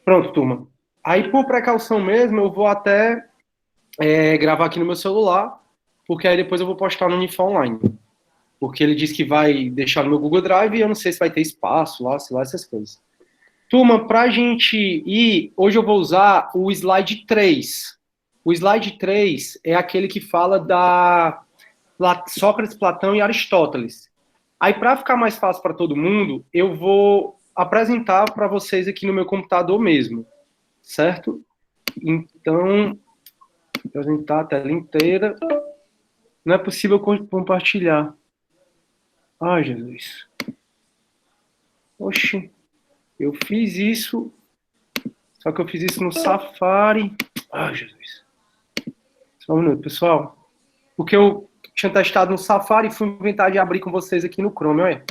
Pronto, turma. Aí, por precaução mesmo, eu vou até gravar aqui no meu celular, porque aí depois eu vou postar no Unify Online. Porque ele disse que vai deixar no meu Google Drive e eu não sei se vai ter espaço lá, sei lá, essas coisas. Turma, pra gente ir, hoje eu vou usar o slide 3. O slide 3 é aquele que fala da Sócrates, Platão e Aristóteles. Aí, para ficar mais fácil para todo mundo, eu vou apresentar para vocês aqui no meu computador mesmo, certo? Então, apresentar a tela inteira. Não é possível compartilhar. Ai, Jesus. Oxi, eu fiz isso, só que eu fiz isso no Safari. Ai, Jesus. Só um minuto, pessoal. Porque eu tinha testado no Safari e fui inventar de abrir com vocês aqui no Chrome, olha.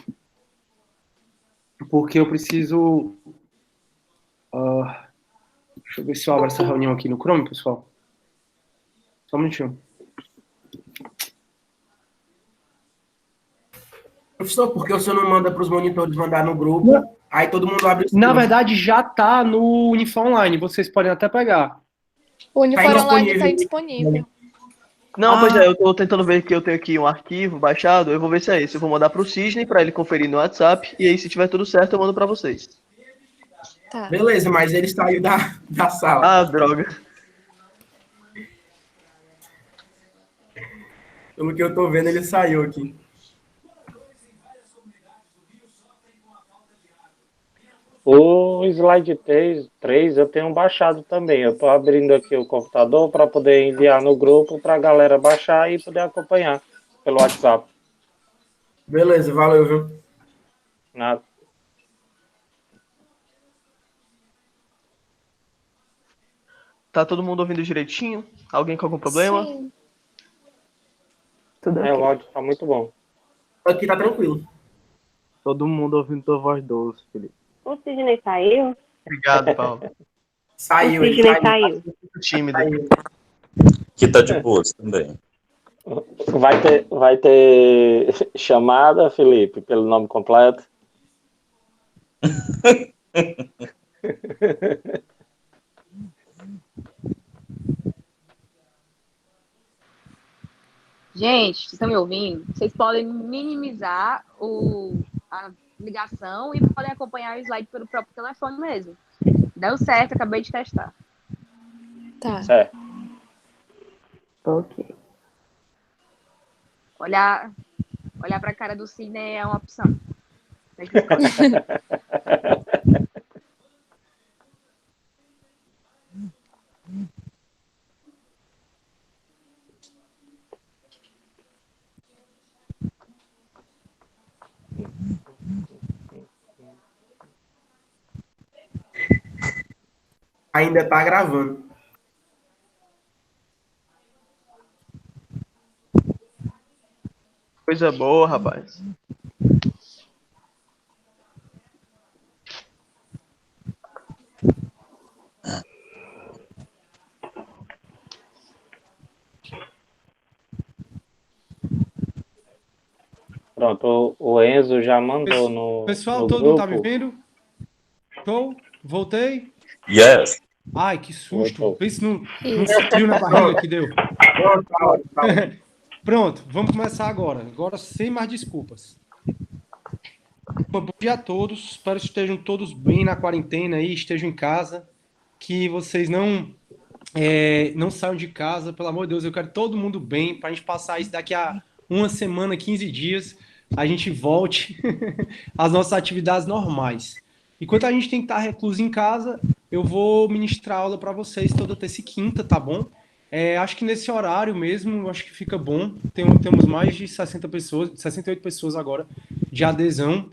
Porque eu preciso... deixa eu ver se eu abro essa reunião aqui no Chrome, pessoal. Só um minutinho. Professor, por que o senhor não manda para os monitores mandar no grupo? Não. Aí todo mundo abre o Na verdade, já está no Unify Online. Vocês podem até pegar. O Unify Online está disponível. Não, pois é, eu tô tentando ver que eu tenho aqui um arquivo baixado, eu vou ver se é esse. Eu vou mandar pro Cisne para ele conferir no WhatsApp, e aí se tiver tudo certo eu mando para vocês. Tá. Beleza, mas ele saiu da sala. Ah, droga. Pelo que eu tô vendo, ele saiu aqui. O slide 3 eu tenho baixado também. Eu estou abrindo aqui o computador para poder enviar no grupo para a galera baixar e poder acompanhar pelo WhatsApp. Beleza, valeu, viu? Nada. Tá todo mundo ouvindo direitinho? Alguém com algum problema? Sim. Tudo O áudio está muito bom. Aqui tá tranquilo. Todo mundo ouvindo tua voz doce, Felipe. O Sidney saiu? Obrigado, Paulo. Saiu, O ele Sidney saiu. saiu. Tímido. Que tá de boas também. Vai ter chamada, Felipe, pelo nome completo? Gente, vocês estão me ouvindo? Vocês podem minimizar a ligação e podem acompanhar o slide pelo próprio telefone mesmo. Deu certo, acabei de testar. Tá. Certo. Ok. Olhar para a cara do Sidney é uma opção. Ainda tá gravando. Coisa boa, rapaz. Pronto, o Enzo já mandou no. Pessoal, no todo grupo. mundo tá me vendo? Show? Voltei? Yes. Ai, que susto. Voltou. Pense num frio na barriga que deu. Tá. Pronto, vamos começar agora. Agora sem mais desculpas. Bom dia a todos. Espero que estejam todos bem na quarentena aí, estejam em casa. Que vocês não saiam de casa. Pelo amor de Deus, eu quero todo mundo bem para a gente passar isso daqui a uma semana, 15 dias. A gente volte às nossas atividades normais. Enquanto a gente tem que estar recluso em casa, eu vou ministrar aula para vocês toda terça e quinta, tá bom? Acho que nesse horário mesmo, acho que fica bom. Temos mais de 60 pessoas, 68 pessoas agora de adesão.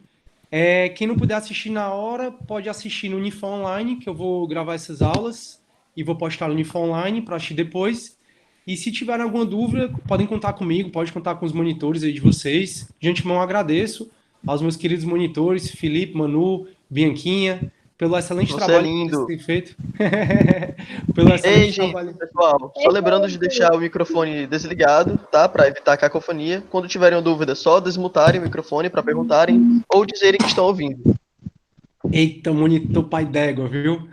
Quem não puder assistir na hora, pode assistir no Unify Online, que eu vou gravar essas aulas e vou postar no Unify Online para assistir depois. E se tiverem alguma dúvida, podem contar comigo, pode contar com os monitores aí de vocês. De antemão, agradeço aos meus queridos monitores, Felipe, Manu, Bianquinha, pelo excelente Você trabalho é lindo. que vocês têm feito. Pelo excelente Ei, gente, trabalho. pessoal, só lembrando de deixar o microfone desligado, tá? Para evitar cacofonia. Quando tiverem dúvida, só desmutarem o microfone para perguntarem ou dizerem que estão ouvindo. Eita, monitor pai d'égua, viu?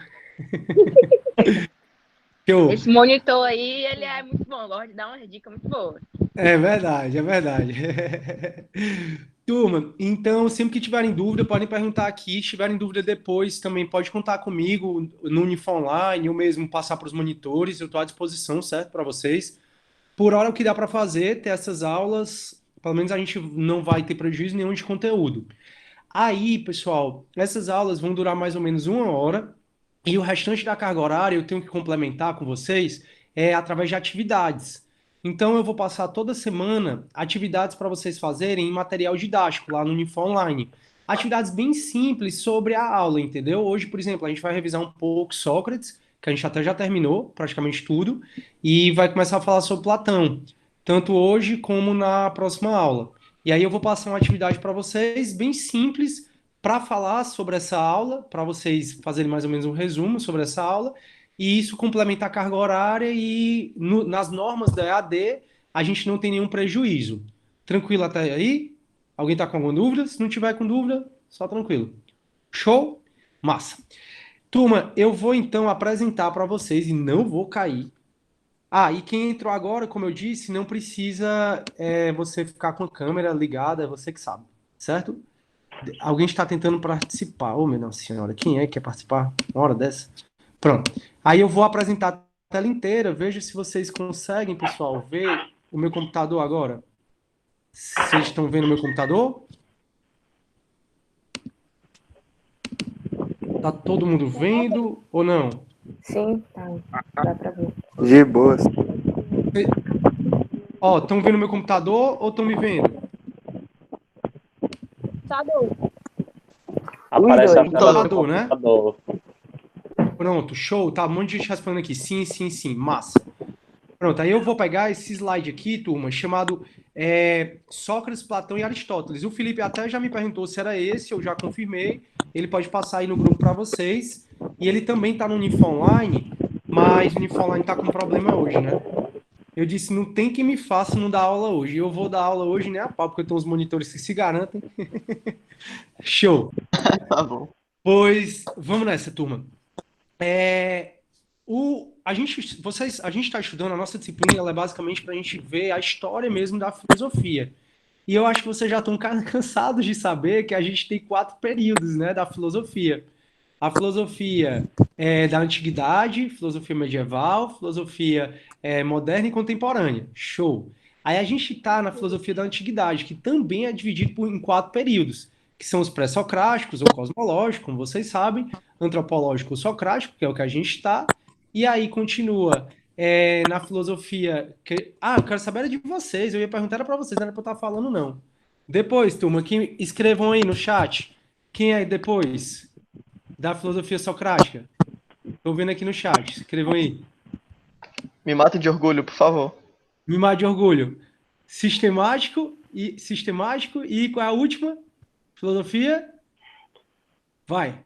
Show. Esse monitor aí, ele é muito bom. Gosta de dar umas dicas muito boas. É verdade, é verdade. Turma, então sempre que tiverem dúvida, podem perguntar aqui. Se tiverem dúvida depois, também pode contar comigo no Unifon Online, eu mesmo passar para os monitores, eu estou à disposição, certo, para vocês. Por hora, o que dá para fazer, ter essas aulas, pelo menos a gente não vai ter prejuízo nenhum de conteúdo. Aí, pessoal, essas aulas vão durar mais ou menos 1 hora, e o restante da carga horária eu tenho que complementar com vocês através de atividades. Então, eu vou passar toda semana atividades para vocês fazerem em material didático lá no Unifon Online. Atividades bem simples sobre a aula, entendeu? Hoje, por exemplo, a gente vai revisar um pouco Sócrates, que a gente até já terminou praticamente tudo, e vai começar a falar sobre Platão, tanto hoje como na próxima aula. E aí eu vou passar uma atividade para vocês bem simples para falar sobre essa aula, para vocês fazerem mais ou menos um resumo sobre essa aula, e isso complementa a carga horária e nas normas da EAD a gente não tem nenhum prejuízo. Tranquilo até aí? Alguém está com alguma dúvida? Se não tiver com dúvida, só tranquilo. Show? Massa. Turma, eu vou então apresentar para vocês e não vou cair. Ah, e quem entrou agora, como eu disse, não precisa você ficar com a câmera ligada, é você que sabe, certo? Alguém está tentando participar. Ô, minha Nossa Senhora, quem é que quer participar? Uma hora dessa? Pronto. Aí eu vou apresentar a tela inteira. Veja se vocês conseguem, pessoal, ver o meu computador agora. Vocês estão vendo o meu computador? Tá todo mundo vendo ou não? Sim, tá. Dá pra ver. De boas. Ó, estão vendo meu computador ou estão me vendo? Tá bom. Aparece a dois. tela do Computador, né? computador. Pronto, show. Tá um monte de gente respondendo aqui. Sim, sim, sim. Massa. Pronto, aí eu vou pegar esse slide aqui, turma, chamado Sócrates, Platão e Aristóteles. O Felipe até já me perguntou se era esse, eu já confirmei. Ele pode passar aí no grupo para vocês. E ele também está no Unifon Online, mas o Unifon Online está com problema hoje, né? Eu disse, não tem quem me faça não dar aula hoje. Eu vou dar aula hoje, né, a pau, porque eu tenho uns monitores que se garantem. Show. Tá bom. Pois, vamos nessa, turma. A gente está estudando, a nossa disciplina, ela é basicamente para a gente ver a história mesmo da filosofia. E eu acho que vocês já estão cansados de saber que a gente tem 4 períodos, né, da filosofia. A filosofia da antiguidade, filosofia medieval, filosofia moderna e contemporânea. Show. Aí a gente está na filosofia da antiguidade, que também é dividido em 4 períodos, que são os pré-socráticos ou cosmológicos, como vocês sabem, antropológico ou socrático, que é o que a gente está, e aí continua na filosofia... eu quero saber de vocês, eu ia perguntar para vocês, não era para eu estar falando, não. Depois, turma, escrevam aí no chat, quem é depois da filosofia socrática? Estou vendo aqui no chat, escrevam aí. Me mata de orgulho, por favor. Mimar de orgulho. Sistemático e qual é a última? Filosofia? Vai.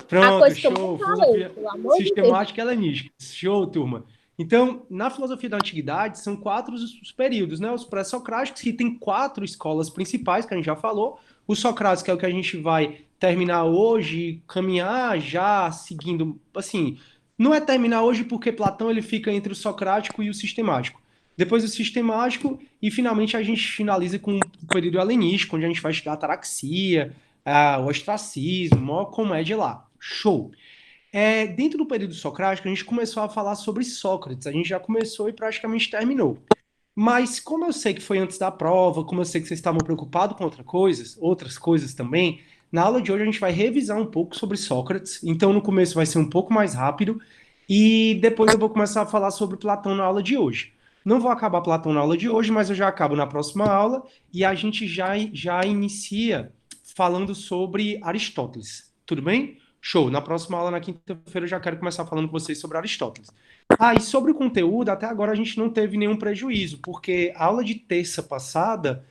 Pronto, coisa que eu show. não falei, Filosofia pelo amor de sistemática e helenística. Show, turma. Então, na filosofia da antiguidade, são 4 os períodos, né? Os pré-socráticos, que tem 4 escolas principais, que a gente já falou. O socrático, que é o que a gente vai terminar hoje, caminhar já seguindo, assim, não é terminar hoje porque Platão ele fica entre o socrático e o sistemático. Depois do sistemático, e finalmente a gente finaliza com o período helenístico, onde a gente vai estudar a ataraxia, o ostracismo, a maior comédia lá. Show! Dentro do período socrático, a gente começou a falar sobre Sócrates. A gente já começou e praticamente terminou. Mas como eu sei que foi antes da prova, como eu sei que vocês estavam preocupados com outras coisas também, na aula de hoje a gente vai revisar um pouco sobre Sócrates. Então no começo vai ser um pouco mais rápido e depois eu vou começar a falar sobre Platão na aula de hoje. Não vou acabar Platão na aula de hoje, mas eu já acabo na próxima aula e a gente já inicia falando sobre Aristóteles. Tudo bem? Show. Na próxima aula, na quinta-feira, eu já quero começar falando com vocês sobre Aristóteles. E sobre o conteúdo, até agora a gente não teve nenhum prejuízo, porque a aula de terça passada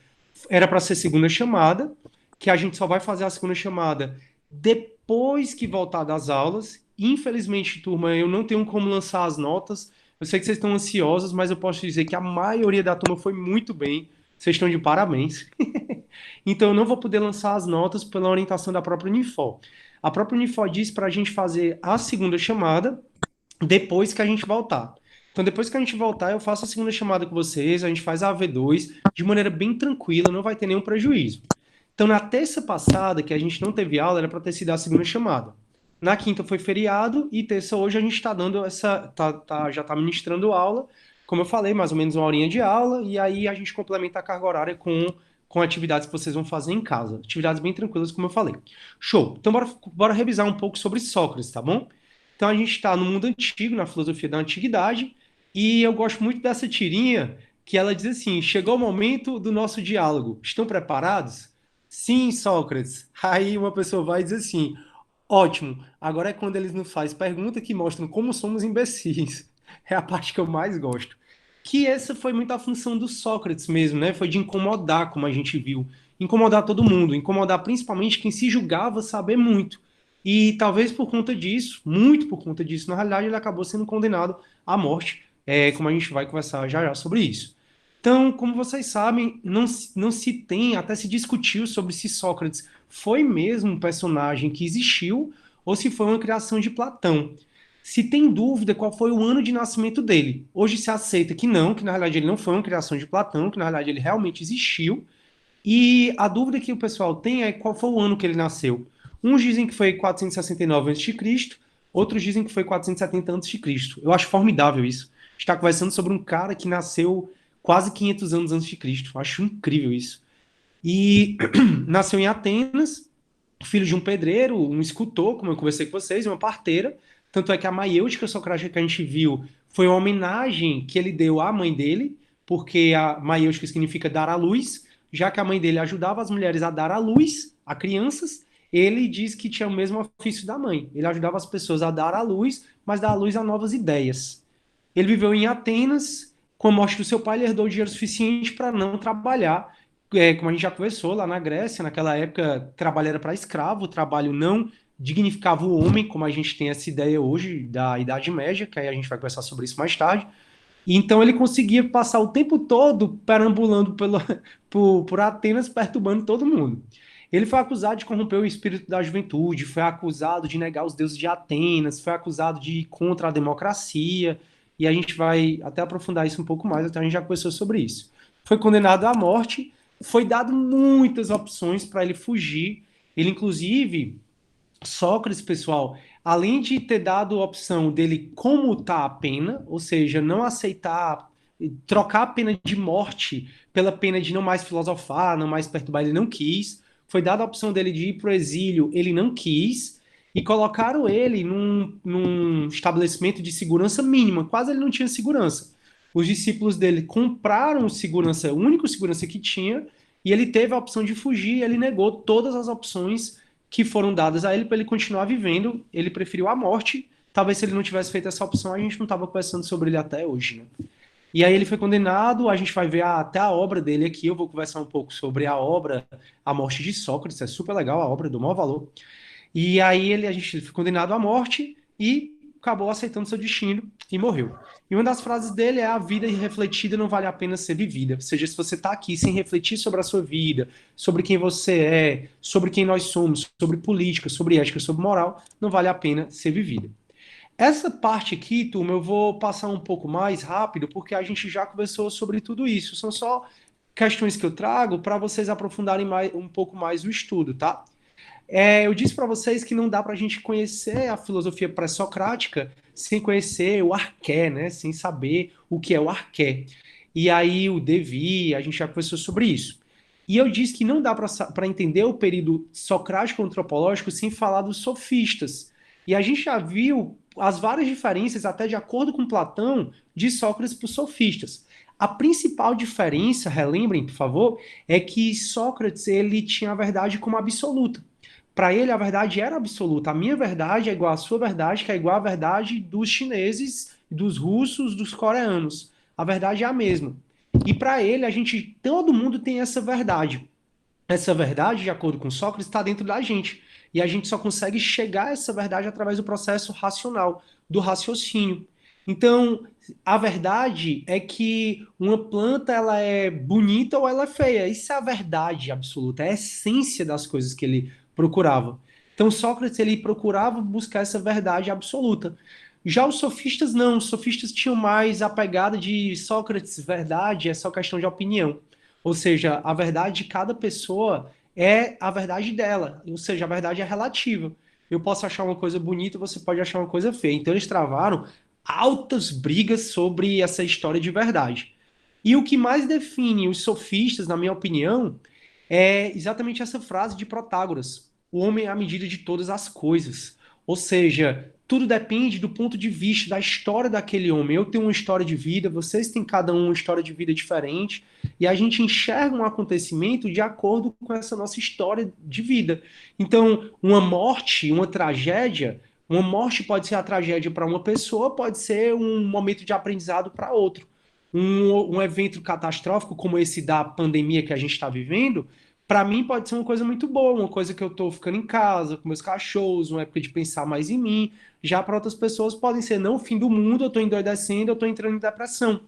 era para ser segunda chamada, que a gente só vai fazer a segunda chamada depois que voltar das aulas. Infelizmente, turma, eu não tenho como lançar as notas. Eu sei que vocês estão ansiosos, mas eu posso dizer que a maioria da turma foi muito bem. Vocês estão de parabéns. Então, eu não vou poder lançar as notas pela orientação da própria Unifor. A própria Unifor disse para a gente fazer a segunda chamada depois que a gente voltar. Então, depois que a gente voltar, eu faço a segunda chamada com vocês, a gente faz a AV2 de maneira bem tranquila, não vai ter nenhum prejuízo. Então, na terça passada, que a gente não teve aula, era para ter sido a segunda chamada. Na quinta foi feriado e terça hoje a gente está dando já está ministrando aula, como eu falei, mais ou menos uma horinha de aula, e aí a gente complementa a carga horária com atividades que vocês vão fazer em casa. Atividades bem tranquilas, como eu falei. Show! Então, bora revisar um pouco sobre Sócrates, tá bom? Então, a gente está no mundo antigo, na filosofia da antiguidade, e eu gosto muito dessa tirinha, que ela diz assim, chegou o momento do nosso diálogo. Estão preparados? Sim, Sócrates. Aí uma pessoa vai dizer assim, ótimo, agora é quando eles nos fazem perguntas que mostram como somos imbecis. É a parte que eu mais gosto. Que essa foi muito a função do Sócrates mesmo, né? Foi de incomodar, como a gente viu. Incomodar todo mundo, incomodar principalmente quem se julgava saber muito. E talvez por conta disso, muito por conta disso, na realidade ele acabou sendo condenado à morte, como a gente vai conversar já já sobre isso. Então, como vocês sabem, não se tem, até se discutiu sobre se Sócrates foi mesmo um personagem que existiu ou se foi uma criação de Platão. Se tem dúvida qual foi o ano de nascimento dele. Hoje se aceita que não, que na realidade ele não foi uma criação de Platão, que na realidade ele realmente existiu. E a dúvida que o pessoal tem é qual foi o ano que ele nasceu. Uns dizem que foi 469 a.C., outros dizem que foi 470 a.C. Eu acho formidável isso. Está conversando sobre um cara que nasceu quase 500 anos antes de Cristo. Eu acho incrível isso. E nasceu em Atenas, filho de um pedreiro, um escultor, como eu conversei com vocês, uma parteira. Tanto é que a maiêutica socrática que a gente viu foi uma homenagem que ele deu à mãe dele, porque a maiêutica significa dar à luz, já que a mãe dele ajudava as mulheres a dar à luz a crianças, ele diz que tinha o mesmo ofício da mãe. Ele ajudava as pessoas a dar à luz, mas dar à luz a novas ideias. Ele viveu em Atenas, com a morte do seu pai, ele herdou dinheiro suficiente para não trabalhar. Como a gente já conversou, lá na Grécia, naquela época, trabalho era para escravo, o trabalho não dignificava o homem, como a gente tem essa ideia hoje da Idade Média, que aí a gente vai conversar sobre isso mais tarde. E então ele conseguia passar o tempo todo perambulando por Atenas, perturbando todo mundo. Ele foi acusado de corromper o espírito da juventude, foi acusado de negar os deuses de Atenas, foi acusado de ir contra a democracia, e a gente vai até aprofundar isso um pouco mais, até a gente já conversou sobre isso. Foi condenado à morte, foi dado muitas opções para ele fugir. Ele, inclusive, Sócrates, pessoal, além de ter dado a opção dele comutar a pena, ou seja, não aceitar, trocar a pena de morte pela pena de não mais filosofar, não mais perturbar, ele não quis. Foi dada a opção dele de ir para o exílio, ele não quis. E colocaram ele num estabelecimento de segurança mínima, quase ele não tinha segurança. Os discípulos dele compraram o segurança, o único segurança que tinha, e ele teve a opção de fugir, e ele negou todas as opções que foram dadas a ele para ele continuar vivendo. Ele preferiu a morte. Talvez se ele não tivesse feito essa opção, a gente não estava conversando sobre ele até hoje, né? E aí ele foi condenado, a gente vai ver até a obra dele aqui, eu vou conversar um pouco sobre a obra A Morte de Sócrates, é super legal a obra, do maior valor. E aí a gente foi condenado à morte e acabou aceitando seu destino e morreu. E uma das frases dele é: a vida irrefletida não vale a pena ser vivida. Ou seja, se você está aqui sem refletir sobre a sua vida, sobre quem você é, sobre quem nós somos, sobre política, sobre ética, sobre moral, não vale a pena ser vivida. Essa parte aqui, turma, eu vou passar um pouco mais rápido, porque a gente já conversou sobre tudo isso. São só questões que eu trago para vocês aprofundarem um pouco mais o estudo, tá? Eu disse para vocês que não dá para a gente conhecer a filosofia pré-socrática sem conhecer o arqué, né? Sem saber o que é o arqué. E aí o Devi, a gente já conversou sobre isso. E eu disse que não dá para entender o período socrático antropológico sem falar dos sofistas. E a gente já viu as várias diferenças, até de acordo com Platão, de Sócrates para os sofistas. A principal diferença, relembrem, por favor, é que Sócrates ele tinha a verdade como absoluta. Para ele, a verdade era absoluta. A minha verdade é igual à sua verdade, que é igual à verdade dos chineses, dos russos, dos coreanos. A verdade é a mesma. E para ele, todo mundo tem essa verdade. Essa verdade, de acordo com Sócrates, está dentro da gente. E a gente só consegue chegar a essa verdade através do processo racional, do raciocínio. Então, a verdade é que uma planta ela é bonita ou ela é feia. Isso é a verdade absoluta, é a essência das coisas que ele procurava. Então, Sócrates, ele procurava buscar essa verdade absoluta. Já os sofistas, não. Os sofistas tinham mais a pegada de Sócrates, verdade é só questão de opinião. Ou seja, a verdade de cada pessoa é a verdade dela. Ou seja, a verdade é relativa. Eu posso achar uma coisa bonita, você pode achar uma coisa feia. Então, eles travaram altas brigas sobre essa história de verdade. E o que mais define os sofistas, na minha opinião, é exatamente essa frase de Protágoras: o homem é a medida de todas as coisas. Ou seja, tudo depende do ponto de vista da história daquele homem. Eu tenho uma história de vida, vocês têm cada um uma história de vida diferente, e a gente enxerga um acontecimento de acordo com essa nossa história de vida. Então, uma morte, uma morte pode ser a tragédia para uma pessoa, pode ser um momento de aprendizado para outro. Um evento catastrófico como esse da pandemia que a gente está vivendo, para mim pode ser uma coisa muito boa, uma coisa que eu estou ficando em casa com meus cachorros, uma época de pensar mais em mim. Já para outras pessoas podem ser, não, o fim do mundo, eu estou endoidecendo, eu estou entrando em depressão.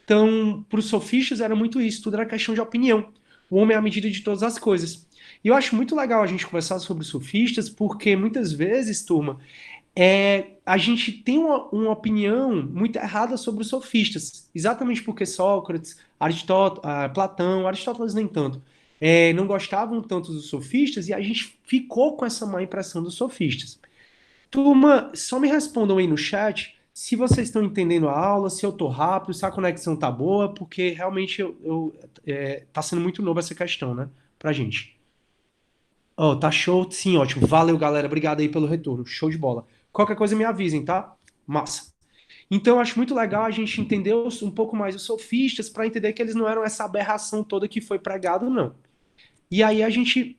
Então, para os sofistas era muito isso, tudo era questão de opinião. O homem é a medida de todas as coisas. E eu acho muito legal a gente conversar sobre os sofistas, porque muitas vezes, turma, a gente tem uma opinião muito errada sobre os sofistas, exatamente porque Sócrates, Platão, Aristóteles nem tanto, não gostavam tanto dos sofistas, e a gente ficou com essa má impressão dos sofistas. Turma, só me respondam aí no chat se vocês estão entendendo a aula, se eu tô rápido, se a conexão tá boa, porque realmente tá sendo muito novo essa questão, né, pra gente. Oh, tá show? Sim, ótimo. Valeu, galera. Obrigado aí pelo retorno. Show de bola. Qualquer coisa me avisem, tá? Massa. Então, eu acho muito legal a gente entender um pouco mais os sofistas para entender que eles não eram essa aberração toda que foi pregado, não. E aí a gente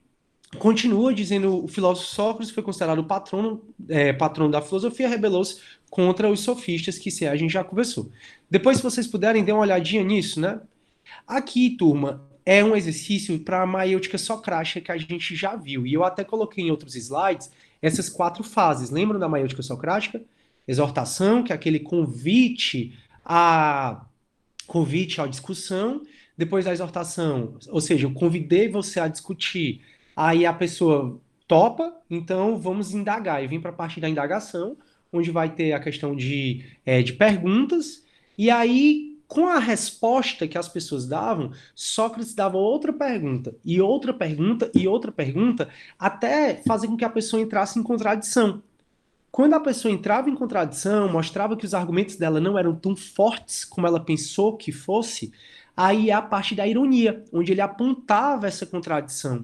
continua dizendo: o filósofo Sócrates foi considerado o patrono da filosofia, rebelou-se contra os sofistas, que a gente já conversou. Depois, se vocês puderem, dê uma olhadinha nisso, né? Aqui, turma, é um exercício para a maiêutica socrática que a gente já viu. E eu até coloquei em outros slides essas 4 fases. Lembram da maiêutica socrática? Exortação, que é aquele convite à discussão. Depois da exortação, ou seja, eu convidei você a discutir. Aí a pessoa topa, então vamos indagar. E vem para a parte da indagação, onde vai ter a questão de perguntas. E aí, com a resposta que as pessoas davam, Sócrates dava outra pergunta, e outra pergunta, e outra pergunta, até fazer com que a pessoa entrasse em contradição. Quando a pessoa entrava em contradição, mostrava que os argumentos dela não eram tão fortes como ela pensou que fosse, aí é a parte da ironia, onde ele apontava essa contradição.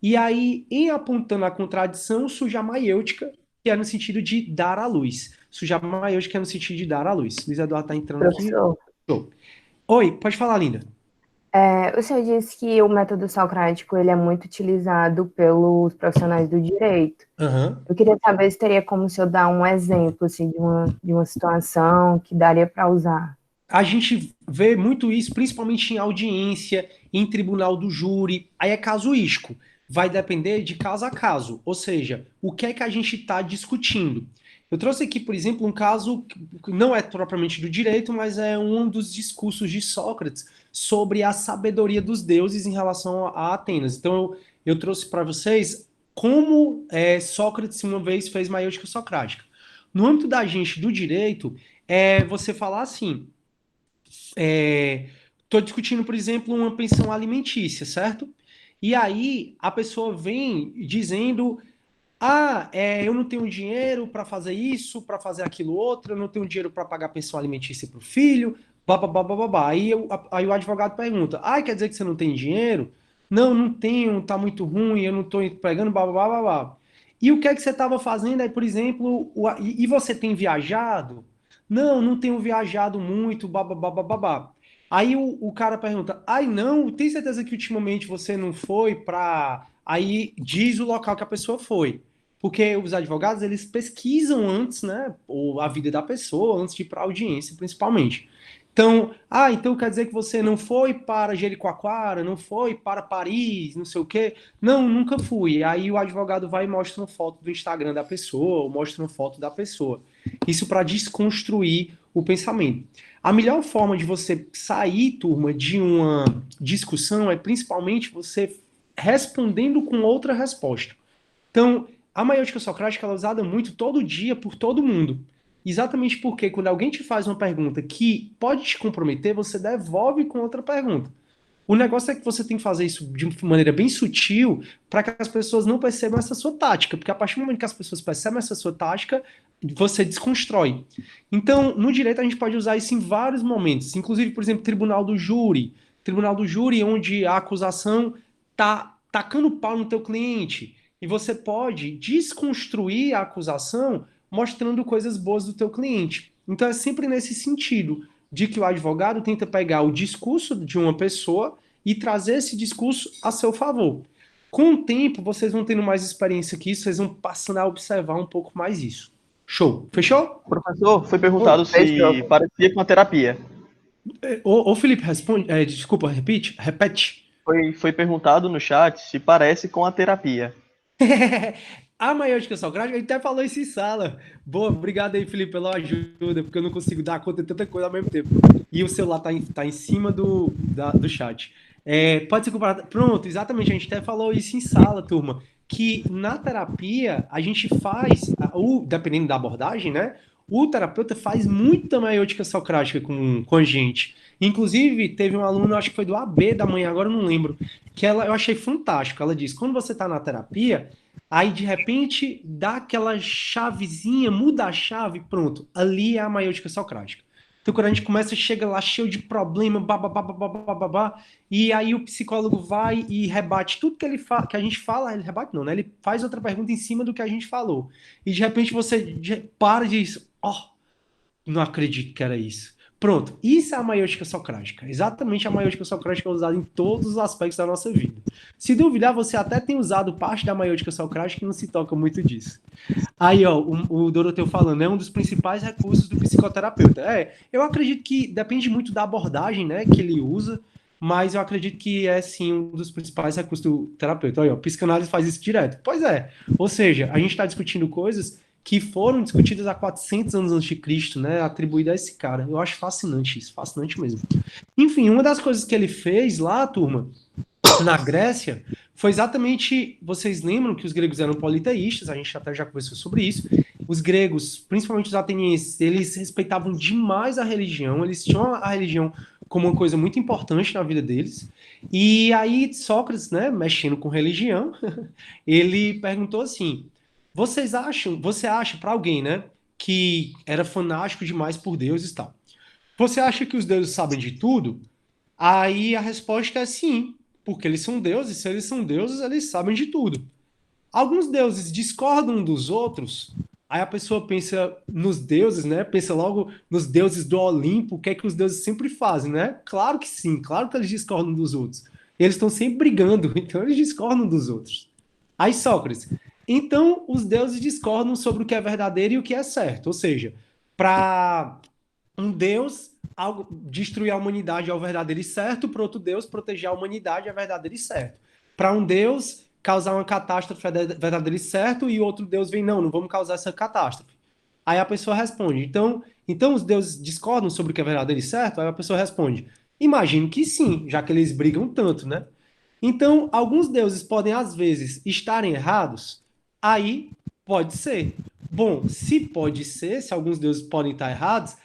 E aí, em apontando a contradição, surge a maiêutica, que é no sentido de dar à luz. Surge a maiêutica, que é no sentido de dar à luz. Luiz Eduardo está entrando aqui. Show. Oi, pode falar, linda. O senhor disse que o método socrático ele é muito utilizado pelos profissionais do direito. Uhum. Eu queria saber se teria como o senhor dar um exemplo assim, de uma situação que daria para usar. A gente vê muito isso, principalmente em audiência, em tribunal do júri. Aí é casuístico. Vai depender de caso a caso. Ou seja, o que é que a gente está discutindo? Eu trouxe aqui, por exemplo, um caso que não é propriamente do direito, mas é um dos discursos de Sócrates sobre a sabedoria dos deuses em relação a Atenas. Então, eu trouxe para vocês como Sócrates uma vez fez maiêutica socrática. No âmbito da gente do direito, você falar assim, estou discutindo, por exemplo, uma pensão alimentícia, certo? E aí a pessoa vem dizendo: eu não tenho dinheiro para fazer isso, para fazer aquilo outro, eu não tenho dinheiro para pagar pensão alimentícia para o filho, babá. Aí o advogado pergunta: quer dizer que você não tem dinheiro? Não tenho, tá muito ruim, eu não estou pegando, babá. E o que é que você estava fazendo aí, por exemplo, e você tem viajado? Não tenho viajado muito, babá. Aí o cara pergunta: não, tem certeza que ultimamente você não foi para... Aí diz o local que a pessoa foi. Porque os advogados, eles pesquisam antes, né, a vida da pessoa, antes de ir para a audiência, principalmente. Então, então quer dizer que você não foi para Jericoacoara, não foi para Paris, não sei o quê? Não, nunca fui. Aí o advogado vai e mostra uma foto do Instagram da pessoa, ou mostra uma foto da pessoa. Isso para desconstruir o pensamento. A melhor forma de você sair, turma, de uma discussão é principalmente você respondendo com outra resposta. Então, a maiêutica socrática ela é usada muito todo dia por todo mundo. Exatamente porque quando alguém te faz uma pergunta que pode te comprometer, você devolve com outra pergunta. O negócio é que você tem que fazer isso de maneira bem sutil para que as pessoas não percebam essa sua tática, porque a partir do momento que as pessoas percebem essa sua tática, você desconstrói. Então, no direito a gente pode usar isso em vários momentos, inclusive, por exemplo, tribunal do júri, onde a acusação tá tacando pau no teu cliente, e você pode desconstruir a acusação mostrando coisas boas do teu cliente. Então é sempre nesse sentido de que o advogado tenta pegar o discurso de uma pessoa e trazer esse discurso a seu favor. Com o tempo, vocês vão tendo mais experiência que isso, vocês vão passando a observar um pouco mais isso. Show. Fechou? Professor, foi perguntado se parecia com a terapia. Ô Felipe, responde. Desculpa, repete. Foi perguntado no chat se parece com a terapia. A maiêutica socrática, a gente até falou isso em sala. Boa, obrigado aí, Felipe, pela ajuda, porque eu não consigo dar conta de tanta coisa ao mesmo tempo. E o celular tá em cima do chat. Pode ser comparado. Pronto, exatamente, a gente até falou isso em sala, turma, que na terapia a gente faz, dependendo da abordagem, né? O terapeuta faz muita maiêutica socrática com a gente. Inclusive, teve um aluno, acho que foi do AB da manhã, agora eu não lembro, que eu achei fantástico. Ela disse, quando você está na terapia, aí de repente dá aquela chavezinha, muda a chave, pronto. Ali é a maiêutica socrática. Então, quando a gente começa, chega lá cheio de problema, babá, e aí o psicólogo vai e rebate tudo que que a gente fala, ele rebate não, né? Ele faz outra pergunta em cima do que a gente falou. E de repente você para e diz, não acredito que era isso. Pronto, isso é a maiêutica socrática. Exatamente a maiêutica socrática é usada em todos os aspectos da nossa vida. Se duvidar, você até tem usado parte da maiêutica socrática e não se toca muito disso. Aí, ó, o Doroteu falando, é um dos principais recursos do psicoterapeuta. Eu acredito que depende muito da abordagem, né, que ele usa, mas eu acredito que é, sim, um dos principais recursos do terapeuta. Olha, o psicanálise faz isso direto. Pois é. Ou seja, a gente está discutindo coisas que foram discutidas há 400 anos antes de Cristo, né, atribuídas a esse cara. Eu acho fascinante isso, fascinante mesmo. Enfim, uma das coisas que ele fez lá, turma, na Grécia, foi exatamente, vocês lembram que os gregos eram politeístas, a gente até já conversou sobre isso. Os gregos, principalmente os atenienses, eles respeitavam demais a religião, eles tinham a religião como uma coisa muito importante na vida deles. E aí Sócrates, né, mexendo com religião, ele perguntou assim: você acha para alguém, né, que era fanático demais por deuses e tal, você acha que os deuses sabem de tudo? Aí a resposta é sim, porque eles são deuses, se eles são deuses, eles sabem de tudo. Alguns deuses discordam dos outros, aí a pessoa pensa nos deuses, né? Pensa logo nos deuses do Olimpo, o que é que os deuses sempre fazem, né? Claro que sim, claro que eles discordam dos outros. Eles estão sempre brigando, então eles discordam dos outros. Aí Sócrates, então os deuses discordam sobre o que é verdadeiro e o que é certo. Ou seja, para um deus destruir a humanidade é o verdadeiro e certo, para outro deus proteger a humanidade é verdadeiro e certo. Para um deus causar uma catástrofe é verdadeiro e certo, e outro deus vem, não vamos causar essa catástrofe. Aí a pessoa responde, então os deuses discordam sobre o que é verdadeiro e certo? Aí a pessoa responde, imagino que sim, já que eles brigam tanto, né? Então, alguns deuses podem, às vezes, estarem errados, aí pode ser. Bom, se pode ser, se alguns deuses podem estar errados,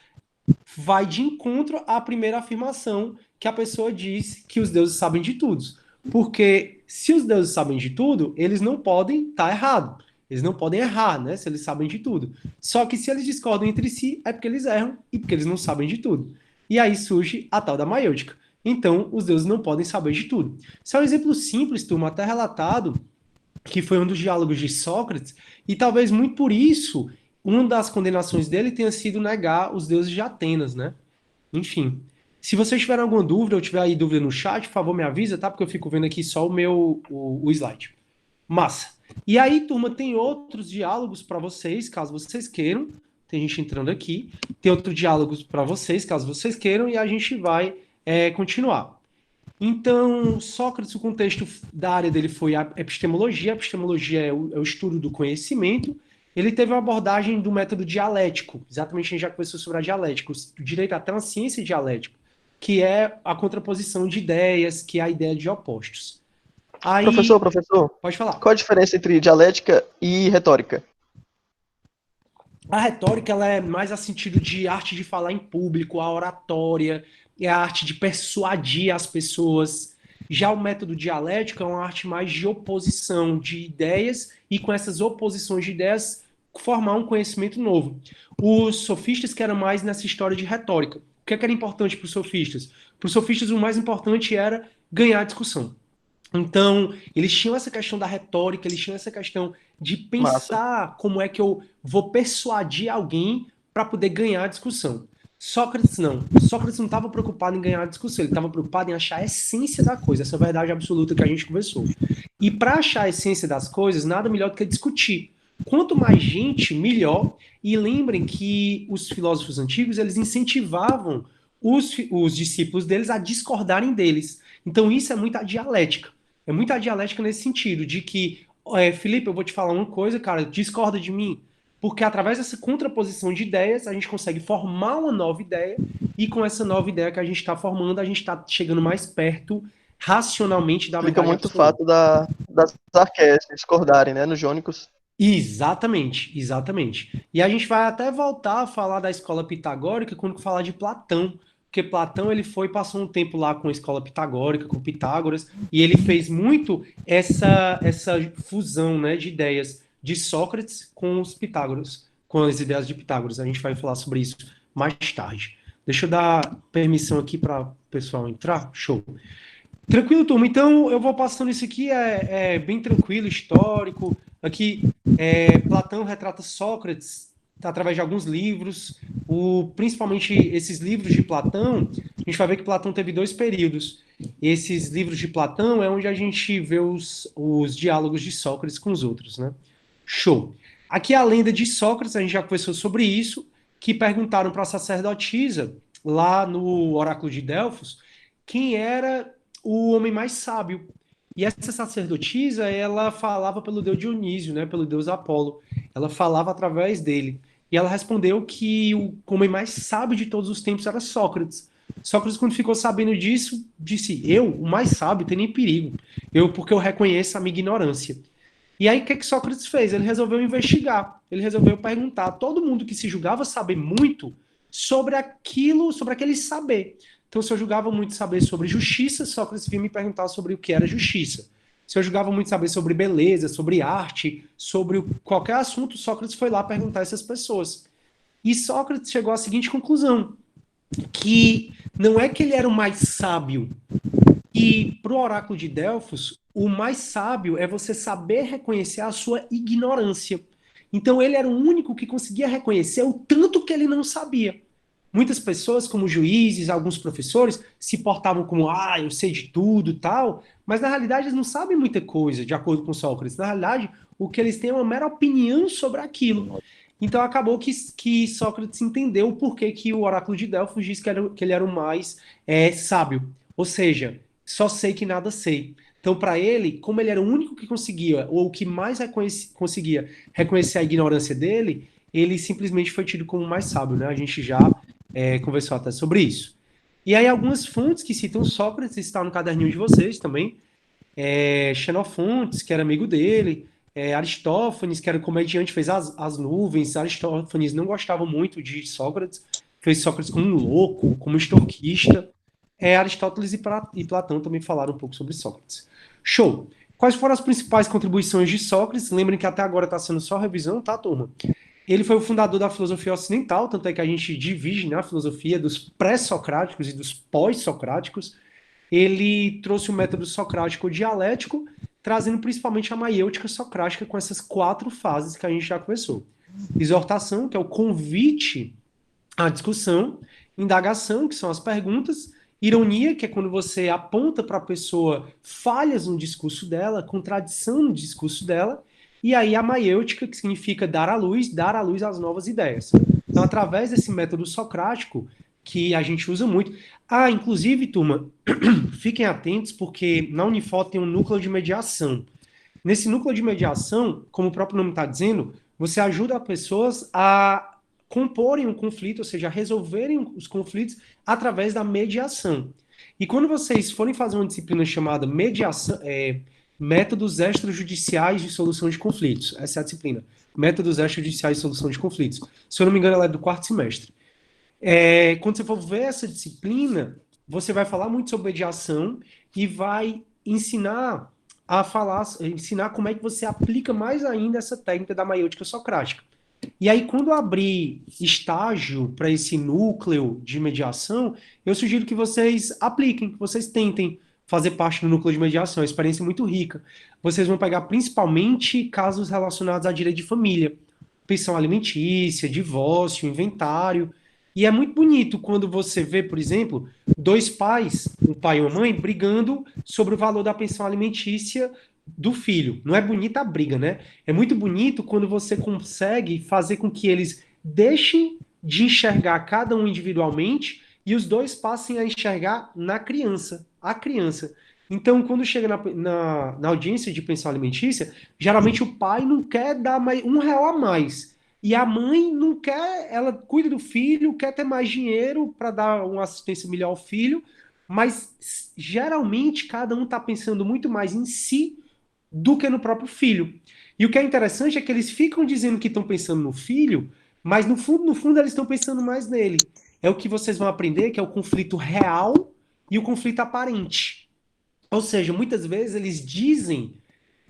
vai de encontro à primeira afirmação que a pessoa diz que os deuses sabem de tudo. Porque se os deuses sabem de tudo, eles não podem estar errados. Eles não podem errar, né? Se eles sabem de tudo. Só que se eles discordam entre si, é porque eles erram e porque eles não sabem de tudo. E aí surge a tal da maiêutica. Então, os deuses não podem saber de tudo. Isso é um exemplo simples, turma, até relatado, que foi um dos diálogos de Sócrates, e talvez muito por isso, uma das condenações dele tenha sido negar os deuses de Atenas, né? Enfim. Se vocês tiverem alguma dúvida, ou tiver aí dúvida no chat, por favor, me avisa, tá? Porque eu fico vendo aqui só o slide. Massa. E aí, turma, tem outros diálogos para vocês, caso vocês queiram. Tem gente entrando aqui. Tem outros diálogos para vocês, caso vocês queiram, e a gente vai continuar. Então, Sócrates, o contexto da área dele foi a epistemologia. A epistemologia é o estudo do conhecimento. Ele teve uma abordagem do método dialético. Exatamente, a gente já conversou sobre a dialética. O direito até uma ciência dialética, que é a contraposição de ideias, que é a ideia de opostos. Aí, Professor, pode falar. qual a diferença entre dialética e retórica? A retórica ela é mais a sentido de arte de falar em público, a oratória, é a arte de persuadir as pessoas. Já o método dialético é uma arte mais de oposição de ideias e com essas oposições de ideias formar um conhecimento novo. Os sofistas que eram mais nessa história de retórica. O que é que era importante para os sofistas? Para os sofistas o mais importante era ganhar a discussão. Então, eles tinham essa questão da retórica, eles tinham essa questão de pensar como é que eu vou persuadir alguém para poder ganhar a discussão. Sócrates não. Sócrates não estava preocupado em ganhar a discussão, ele estava preocupado em achar a essência da coisa, essa verdade absoluta que a gente conversou. E para achar a essência das coisas, nada melhor do que discutir. Quanto mais gente, melhor. E lembrem que os filósofos antigos, eles incentivavam os discípulos deles a discordarem deles. Então isso é muita dialética. É muita dialética nesse sentido, de que, Felipe, eu vou te falar uma coisa, cara, discorda de mim. Porque através dessa contraposição de ideias, a gente consegue formar uma nova ideia, e com essa nova ideia que a gente está formando, a gente está chegando mais perto, racionalmente, da Fica verdade muito o absoluta. fato das arqués discordarem, né, nos jônicos. Exatamente, exatamente. E a gente vai até voltar a falar da escola pitagórica quando falar de Platão, porque Platão ele passou um tempo lá com a escola pitagórica, com Pitágoras, e ele fez muito essa fusão, né, de ideias de Sócrates com os Pitágoras, com as ideias de Pitágoras. A gente vai falar sobre isso mais tarde. Deixa eu dar permissão aqui para o pessoal entrar. Show. Tranquilo, turma. Então, eu vou passando isso aqui, é bem tranquilo, histórico. Aqui, Platão retrata Sócrates através de alguns livros. Principalmente esses livros de Platão, a gente vai ver que Platão teve 2 períodos. Esses livros de Platão é onde a gente vê os diálogos de Sócrates com os outros, né? Show. Aqui a lenda de Sócrates, a gente já conversou sobre isso, que perguntaram para a sacerdotisa, lá no oráculo de Delfos, quem era o homem mais sábio. E essa sacerdotisa, ela falava pelo deus Dionísio, né, pelo deus Apolo. Ela falava através dele. E ela respondeu que o homem mais sábio de todos os tempos era Sócrates. Sócrates, quando ficou sabendo disso, disse, o mais sábio, tem nem perigo. Porque eu reconheço a minha ignorância. E aí, o que Sócrates fez? Ele resolveu investigar. Ele resolveu perguntar a todo mundo que se julgava saber muito sobre aquilo, sobre aquele saber. Então, se eu julgava muito saber sobre justiça, Sócrates vinha me perguntar sobre o que era justiça. Se eu julgava muito saber sobre beleza, sobre arte, sobre qualquer assunto, Sócrates foi lá perguntar a essas pessoas. E Sócrates chegou à seguinte conclusão, que não é que ele era o mais sábio, e para o oráculo de Delfos, o mais sábio é você saber reconhecer a sua ignorância. Então, ele era o único que conseguia reconhecer o tanto que ele não sabia. Muitas pessoas, como juízes, alguns professores, se portavam como, eu sei de tudo e tal, mas na realidade eles não sabem muita coisa, de acordo com Sócrates. Na realidade, o que eles têm é uma mera opinião sobre aquilo. Então acabou que Sócrates entendeu o porquê que o oráculo de Delfos diz que ele era o mais sábio. Ou seja, só sei que nada sei. Então, para ele, como ele era o único que conseguia, ou o que mais conseguia reconhecer a ignorância dele, ele simplesmente foi tido como o mais sábio, né? A gente já conversou até sobre isso. E aí, algumas fontes que citam Sócrates, está no caderninho de vocês também. Xenofontes, que era amigo dele. Aristófanes, que era comediante, fez as nuvens. Aristófanes não gostava muito de Sócrates, fez Sócrates como um louco, como extorquista. Aristóteles e Platão também falaram um pouco sobre Sócrates. Show! Quais foram as principais contribuições de Sócrates? Lembrem que até agora está sendo só revisão, tá, turma? Ele foi o fundador da filosofia ocidental, tanto é que a gente divide, né, a filosofia dos pré-socráticos e dos pós-socráticos. Ele trouxe o método socrático dialético, trazendo principalmente a maiêutica socrática com essas 4 fases que a gente já conversou. Exortação, que é o convite à discussão. Indagação, que são as perguntas. Ironia, que é quando você aponta para a pessoa falhas no discurso dela, contradição no discurso dela. E aí a maiêutica, que significa dar à luz às novas ideias. Então, através desse método socrático, que a gente usa muito. Inclusive, turma, fiquem atentos, porque na Unifor tem um núcleo de mediação. Nesse núcleo de mediação, como o próprio nome está dizendo, você ajuda as pessoas a comporem um conflito, ou seja, a resolverem os conflitos através da mediação. E quando vocês forem fazer uma disciplina chamada mediação, Métodos extrajudiciais de solução de conflitos. Essa é a disciplina. Métodos extrajudiciais de solução de conflitos. Se eu não me engano, ela é do 4º semestre. Quando você for ver essa disciplina, você vai falar muito sobre mediação e vai ensinar como é que você aplica mais ainda essa técnica da maiêutica socrática. E aí, quando abrir estágio para esse núcleo de mediação, eu sugiro que vocês apliquem, que vocês tentem fazer parte do núcleo de mediação. É uma experiência muito rica. Vocês vão pegar principalmente casos relacionados à direito de família, pensão alimentícia, divórcio, inventário. E é muito bonito quando você vê, por exemplo, 2 pais, um pai e uma mãe, brigando sobre o valor da pensão alimentícia do filho. Não é bonita a briga, né? É muito bonito quando você consegue fazer com que eles deixem de enxergar cada um individualmente e os 2 passem a enxergar na criança, a criança. Então, quando chega na audiência de pensão alimentícia, geralmente o pai não quer dar mais R$1 a mais. E a mãe não quer, ela cuida do filho, quer ter mais dinheiro para dar uma assistência melhor ao filho, mas geralmente cada um está pensando muito mais em si do que no próprio filho. E o que é interessante é que eles ficam dizendo que estão pensando no filho, mas no fundo eles estão pensando mais nele. É o que vocês vão aprender, que é o conflito real e o conflito aparente. Ou seja, muitas vezes eles dizem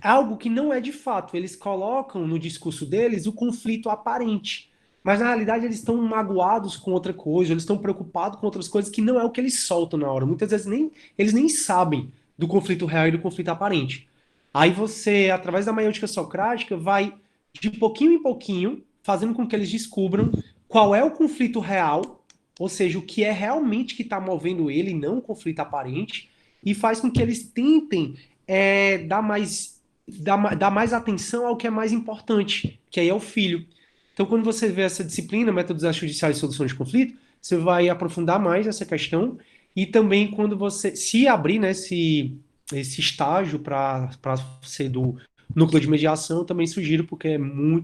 algo que não é de fato. Eles colocam no discurso deles o conflito aparente. Mas na realidade eles estão magoados com outra coisa, eles estão preocupados com outras coisas que não é o que eles soltam na hora. Muitas vezes eles nem sabem do conflito real e do conflito aparente. Aí você, através da maiêutica socrática, vai de pouquinho em pouquinho, fazendo com que eles descubram qual é o conflito real, ou seja, o que é realmente que está movendo ele, não o conflito aparente, e faz com que eles tentem dar mais atenção ao que é mais importante, que aí é o filho. Então, quando você vê essa disciplina, métodos extrajudiciais de solução de conflito, você vai aprofundar mais essa questão, e também quando você se abrir, né, esse estágio para ser do núcleo de mediação, eu também sugiro, porque é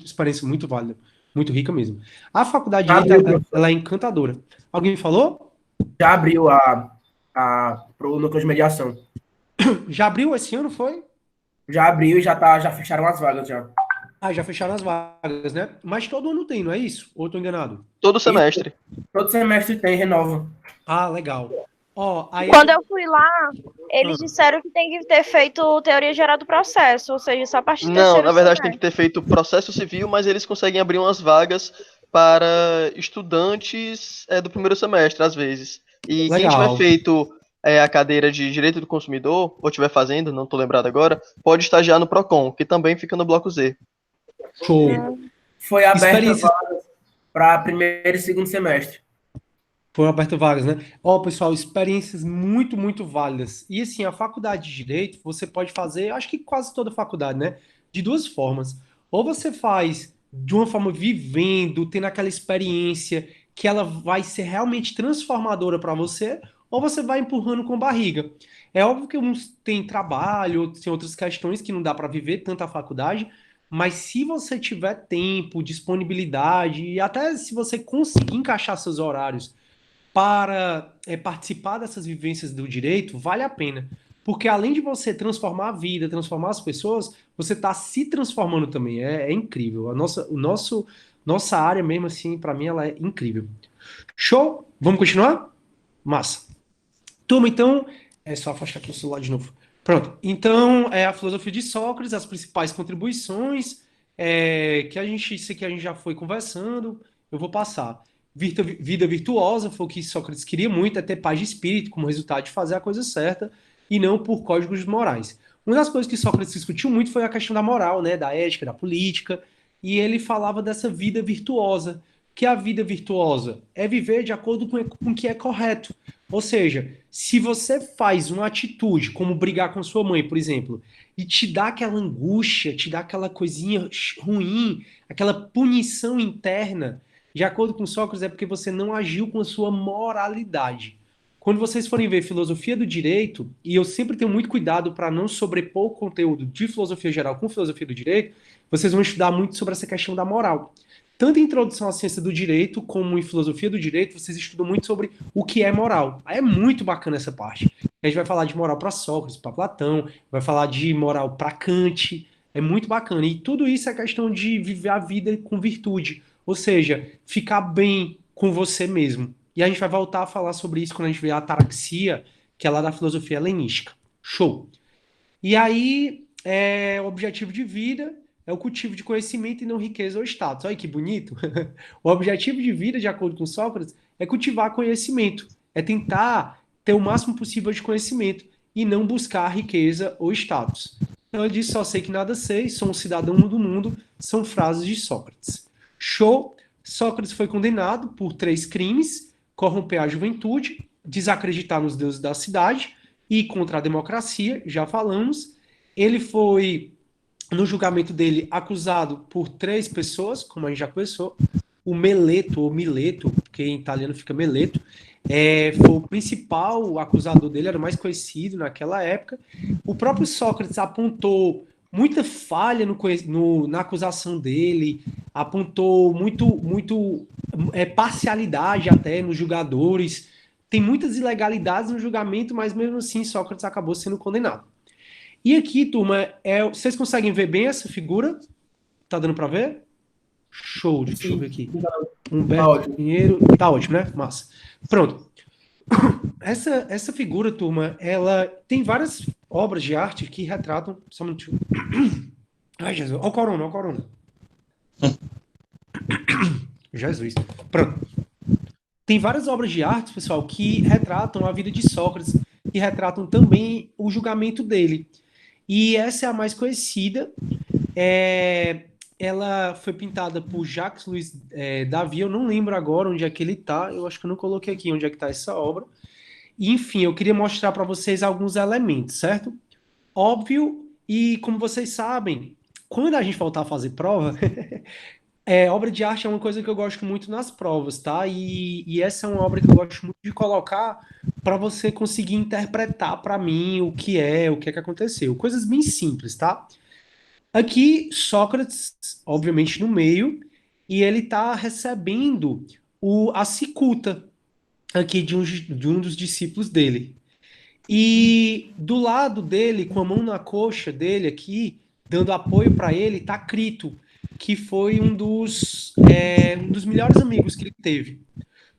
experiência muito válida, muito rica mesmo. A faculdade de Direito, ela é encantadora. Alguém falou? Já abriu para o núcleo de mediação. Já abriu esse ano, foi? Já abriu e já fecharam as vagas já. Já fecharam as vagas, né? Mas todo ano tem, não é isso? Ou eu tô enganado? Todo semestre. Todo semestre tem, renova. Legal. Aí Quando eu fui lá, eles disseram que tem que ter feito teoria geral do processo, ou seja, só a partir do Não, na verdade semestre. tem que ter feito processo civil, mas eles conseguem abrir umas vagas para estudantes do primeiro semestre, às vezes. E Legal. quem tiver feito a cadeira de Direito do Consumidor, ou estiver fazendo, não estou lembrado agora, pode estagiar no PROCON, que também fica no bloco Z. Show. Foi aberta vagas para primeiro e segundo semestre. Foram abertas vagas, né? Pessoal, experiências muito, muito válidas. E assim, a faculdade de Direito, você pode fazer, acho que quase toda faculdade, né? De 2 formas. Ou você faz de uma forma vivendo, tendo aquela experiência que ela vai ser realmente transformadora para você, ou você vai empurrando com barriga. É óbvio que uns têm trabalho, outros têm outras questões que não dá para viver tanta faculdade, mas se você tiver tempo, disponibilidade, e até se você conseguir encaixar seus horários para participar dessas vivências do direito, vale a pena. Porque além de você transformar a vida, transformar as pessoas, você está se transformando também. É incrível. Nossa área mesmo, assim, para mim, ela é incrível. Show? Vamos continuar? Massa. Turma, então, é só afastar aqui o celular de novo. Pronto. Então, a filosofia de Sócrates, as principais contribuições, isso aqui a gente já foi conversando, eu vou passar. Vida virtuosa, foi o que Sócrates queria muito, é ter paz de espírito como resultado de fazer a coisa certa e não por códigos morais. Uma das coisas que Sócrates discutiu muito foi a questão da moral, né, da ética, da política, e ele falava dessa vida virtuosa, que a vida virtuosa é viver de acordo com o que é correto. Ou seja, se você faz uma atitude, como brigar com sua mãe, por exemplo, e te dá aquela angústia, te dá aquela coisinha ruim, aquela punição interna, de acordo com Sócrates, é porque você não agiu com a sua moralidade. Quando vocês forem ver filosofia do direito, e eu sempre tenho muito cuidado para não sobrepor o conteúdo de filosofia geral com filosofia do direito, vocês vão estudar muito sobre essa questão da moral. Tanto em Introdução à Ciência do Direito, como em Filosofia do Direito, vocês estudam muito sobre o que é moral. Aí é muito bacana essa parte. A gente vai falar de moral para Sócrates, para Platão, vai falar de moral para Kant. É muito bacana. E tudo isso é questão de viver a vida com virtude. Ou seja, ficar bem com você mesmo. E a gente vai voltar a falar sobre isso quando a gente ver a ataraxia, que é lá da filosofia helenística. Show! E aí, o objetivo de vida é o cultivo de conhecimento e não riqueza ou status. Olha que bonito. O objetivo de vida, de acordo com Sócrates, é cultivar conhecimento. É tentar ter o máximo possível de conhecimento e não buscar riqueza ou status. Então ele diz, só sei que nada sei, sou um cidadão do mundo, são frases de Sócrates. Show! Sócrates foi condenado por 3 crimes, corromper a juventude, desacreditar nos deuses da cidade e contra a democracia, já falamos. Ele foi, no julgamento dele, acusado por 3 pessoas, como a gente já conversou. O Meleto, ou Mileto, porque em italiano fica Meleto, foi o principal acusador dele, era o mais conhecido naquela época. O próprio Sócrates apontou muita falha na acusação dele, apontou muito parcialidade até nos julgadores. Tem muitas ilegalidades no julgamento, mas mesmo assim Sócrates acabou sendo condenado. E aqui, turma, vocês conseguem ver bem essa figura? Tá dando para ver? Show, deixa eu ver aqui. Humberto Pinheiro. Tá ótimo, né? Massa. Pronto. Essa figura, turma, ela tem várias obras de arte que retratam... Só um minutinho. Ai, Jesus. Olha o corona. Jesus. Pronto. Tem várias obras de arte, pessoal, que retratam a vida de Sócrates e retratam também o julgamento dele. E essa é a mais conhecida. Ela foi pintada por Jacques Louis David. Eu não lembro agora onde é que ele está. Eu acho que eu não coloquei aqui onde é que está essa obra. E, enfim, eu queria mostrar para vocês alguns elementos, certo? Óbvio, e como vocês sabem, quando a gente voltar a fazer prova... obra de arte é uma coisa que eu gosto muito nas provas, tá? E essa é uma obra que eu gosto muito de colocar para você conseguir interpretar para mim o que é que aconteceu. Coisas bem simples, tá? Aqui, Sócrates, obviamente, no meio, e ele está recebendo a cicuta aqui de um dos discípulos dele. E do lado dele, com a mão na coxa dele aqui, dando apoio para ele, está Crito, que foi um dos melhores amigos que ele teve.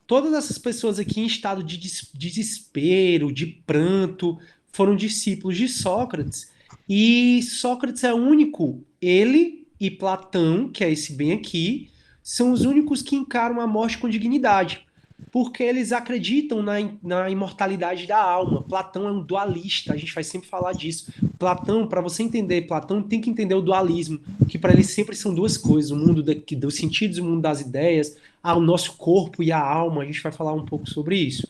Todas essas pessoas aqui em estado de desespero, de pranto, foram discípulos de Sócrates. E Sócrates é o único, ele e Platão, que é esse bem aqui, são os únicos que encaram a morte com dignidade, porque eles acreditam na imortalidade da alma. Platão é um dualista, a gente vai sempre falar disso. Platão, para você entender Platão, tem que entender o dualismo, que para ele sempre são duas coisas, o mundo dos sentidos e o mundo das ideias, o nosso corpo e a alma. A gente vai falar um pouco sobre isso.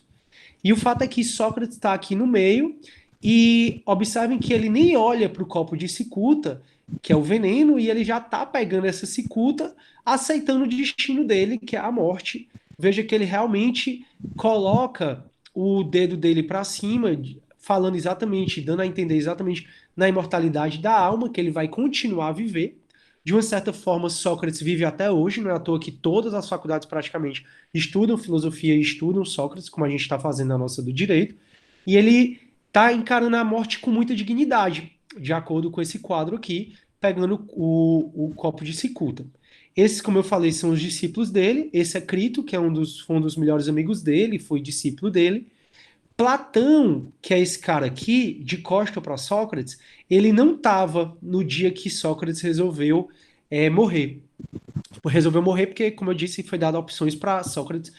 E o fato é que Sócrates está aqui no meio, e observem que ele nem olha para o copo de cicuta, que é o veneno, e ele já está pegando essa cicuta, aceitando o destino dele, que é a morte. Veja que ele realmente coloca o dedo dele para cima, falando exatamente, dando a entender exatamente na imortalidade da alma, que ele vai continuar a viver. De uma certa forma, Sócrates vive até hoje, não é à toa que todas as faculdades praticamente estudam filosofia e estudam Sócrates, como a gente está fazendo na nossa do direito, e ele está encarando a morte com muita dignidade, de acordo com esse quadro aqui, pegando o copo de cicuta. Esses, como eu falei, são os discípulos dele. Esse é Crito, que foi um dos melhores amigos dele, foi discípulo dele. Platão, que é esse cara aqui, de costa para Sócrates, ele não estava no dia que Sócrates resolveu morrer. Resolveu morrer porque, como eu disse, foi dado opções para Sócrates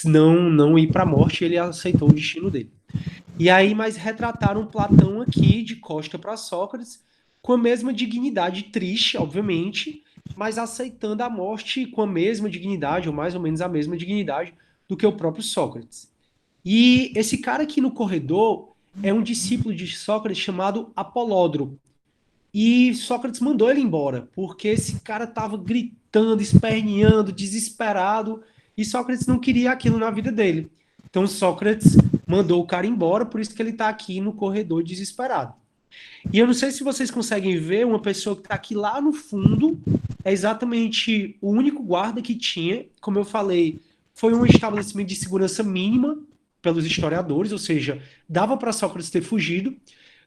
não ir para a morte, e ele aceitou o destino dele. E aí, mas retrataram Platão aqui, de costa para Sócrates, com a mesma dignidade, triste, obviamente, mas aceitando a morte com a mesma dignidade, ou mais ou menos a mesma dignidade, do que o próprio Sócrates. E esse cara aqui no corredor é um discípulo de Sócrates chamado Apolódoro. E Sócrates mandou ele embora, porque esse cara estava gritando, esperneando, desesperado, e Sócrates não queria aquilo na vida dele. Então Sócrates mandou o cara embora, por isso que ele está aqui no corredor desesperado. E eu não sei se vocês conseguem ver, uma pessoa que está aqui lá no fundo, é exatamente o único guarda que tinha. Como eu falei, foi um estabelecimento de segurança mínima, pelos historiadores, ou seja, dava para Sócrates ter fugido.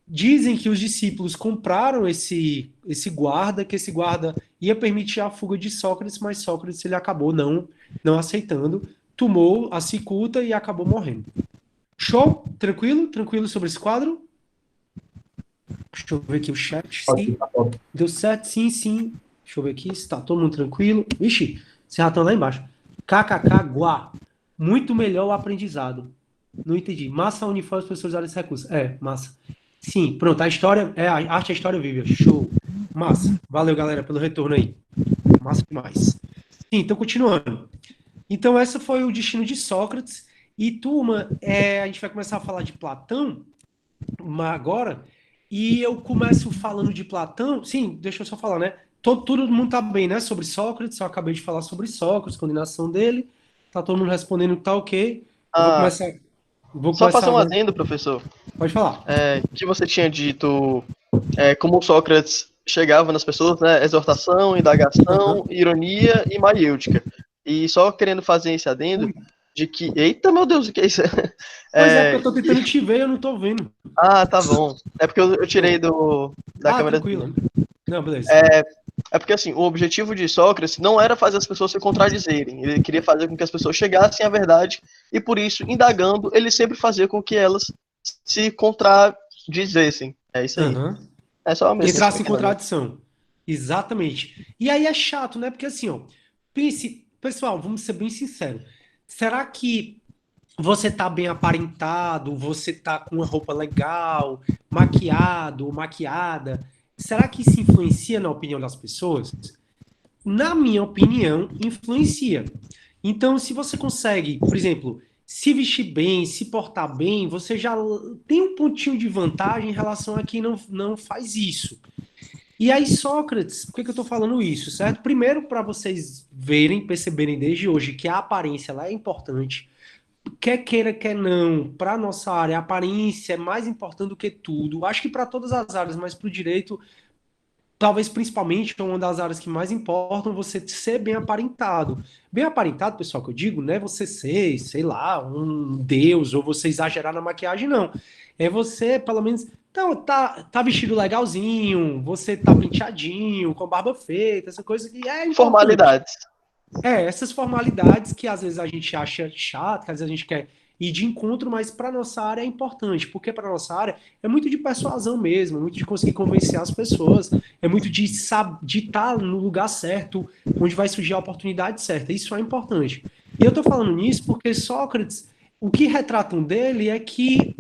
Dizem que os discípulos compraram esse guarda, que esse guarda ia permitir a fuga de Sócrates, mas Sócrates ele acabou não aceitando, tomou a cicuta e acabou morrendo. Show? Tranquilo? Tranquilo sobre esse quadro? Deixa eu ver aqui o chat. Sim. Deu certo? Sim, sim. Deixa eu ver aqui se tá todo mundo tranquilo. Ixi, vocês já estão lá embaixo. KKK, Guá. Muito melhor o aprendizado. Não entendi. Massa uniforme, os professores usarem esse recurso. Massa. Sim, pronto. A história, a arte é a história viva. Show. Massa. Valeu, galera, pelo retorno aí. Massa demais. Sim, então continuando. Então, esse foi o destino de Sócrates. E, turma, a gente vai começar a falar de Platão agora. E eu começo falando de Platão. Sim, deixa eu só falar, né? Todo mundo tá bem, né? Sobre Sócrates. Eu acabei de falar sobre Sócrates, condenação dele. Tá todo mundo respondendo que tá ok. Eu vou começar. Só fazer um adendo, professor. Pode falar. Que você tinha dito como Sócrates chegava nas pessoas, né? Exortação, indagação, ironia e maiêutica. E só querendo fazer esse adendo de que... Eita, meu Deus, o que é isso? Pois é, porque eu tô tentando te ver e eu não tô vendo. Ah, tá bom. É porque eu tirei da câmera. Tranquilo. Não, beleza. É porque, assim, o objetivo de Sócrates não era fazer as pessoas se contradizerem. Ele queria fazer com que as pessoas chegassem à verdade e, por isso, indagando, ele sempre fazia com que elas se contradizessem. É isso aí. É só mesmo. Entrasse em contradição. Exatamente. E aí é chato, né? Porque, assim, ó, pense... Pessoal, vamos ser bem sinceros. Será que você tá bem aparentado, você tá com uma roupa legal, maquiado, maquiada? Será que isso influencia na opinião das pessoas? Na minha opinião, influencia. Então, se você consegue, por exemplo, se vestir bem, se portar bem, você já tem um pontinho de vantagem em relação a quem não faz isso. E aí, Sócrates, por que eu estou falando isso, certo? Primeiro, para vocês perceberem desde hoje que a aparência ela é importante. Quer queira, quer não, para a nossa área, a aparência é mais importante do que tudo. Acho que para todas as áreas, mas para o direito, talvez principalmente, é uma das áreas que mais importam, você ser bem aparentado. Bem aparentado, pessoal, que eu digo, não é você ser, sei lá, um deus, ou você exagerar na maquiagem, não. É você, pelo menos... Então, tá vestido legalzinho, você tá penteadinho, com barba feita, essa coisa que é importante. Formalidades. Essas formalidades que às vezes a gente acha chato, que às vezes a gente quer ir de encontro, mas para nossa área é importante, porque para nossa área é muito de persuasão mesmo, é muito de conseguir convencer as pessoas, é muito de estar no lugar certo, onde vai surgir a oportunidade certa. Isso é importante. E eu tô falando nisso porque Sócrates, o que retratam dele é que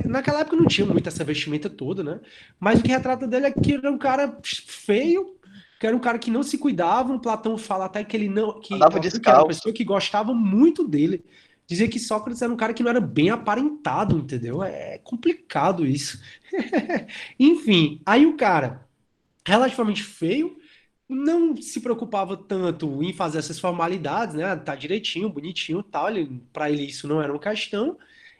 naquela época não tinha muita essa vestimenta toda, né? Mas o que retrata dele é que era um cara feio, que era um cara que não se cuidava. Um Platão fala até que ele não... que era uma pessoa que gostava muito dele. Dizia que Sócrates era um cara que não era bem aparentado, entendeu? É complicado isso. Enfim, aí o cara, relativamente feio, não se preocupava tanto em fazer essas formalidades, né? Tá direitinho, bonitinho e tal. Para ele isso não era uma questão.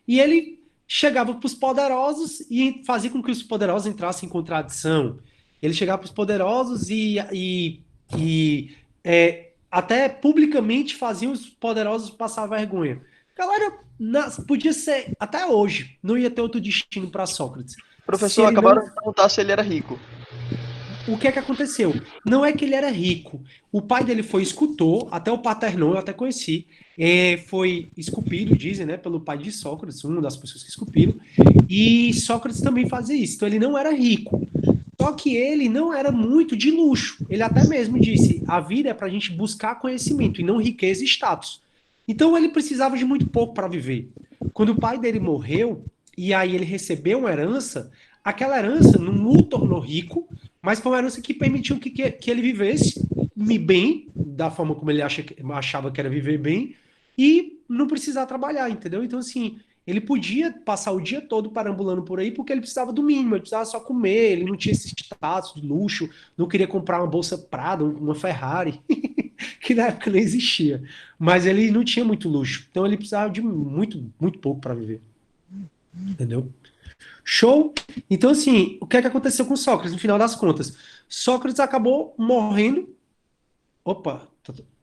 E ele chegava para os poderosos e fazia com que os poderosos entrassem em contradição. Ele chegava para os poderosos e até publicamente fazia os poderosos passar vergonha. Galera, podia ser, até hoje, não ia ter outro destino para Sócrates. Professor, acabaram de perguntar se ele era rico. O que é que aconteceu? Não é que ele era rico. O pai dele foi escultor, até o Paternon eu até conheci. Foi esculpido, dizem, né, pelo pai de Sócrates, uma das pessoas que esculpiram. E Sócrates também fazia isso. Então ele não era rico. Só que ele não era muito de luxo. Ele até mesmo disse, a vida é para a gente buscar conhecimento e não riqueza e status. Então ele precisava de muito pouco para viver. Quando o pai dele morreu, e aí ele recebeu uma herança, aquela herança não o tornou rico, mas foi uma herança que permitiu que ele vivesse bem, da forma como ele achava que era viver bem, e não precisar trabalhar, entendeu? Então, assim, ele podia passar o dia todo parambulando por aí porque ele precisava do mínimo, ele precisava só comer, ele não tinha esse status de luxo, não queria comprar uma bolsa Prada, uma Ferrari, que na época não existia. Mas ele não tinha muito luxo, então ele precisava de muito, muito pouco para viver. Entendeu? Show? Então, assim, o que é que aconteceu com Sócrates, no final das contas? Sócrates acabou morrendo... Opa,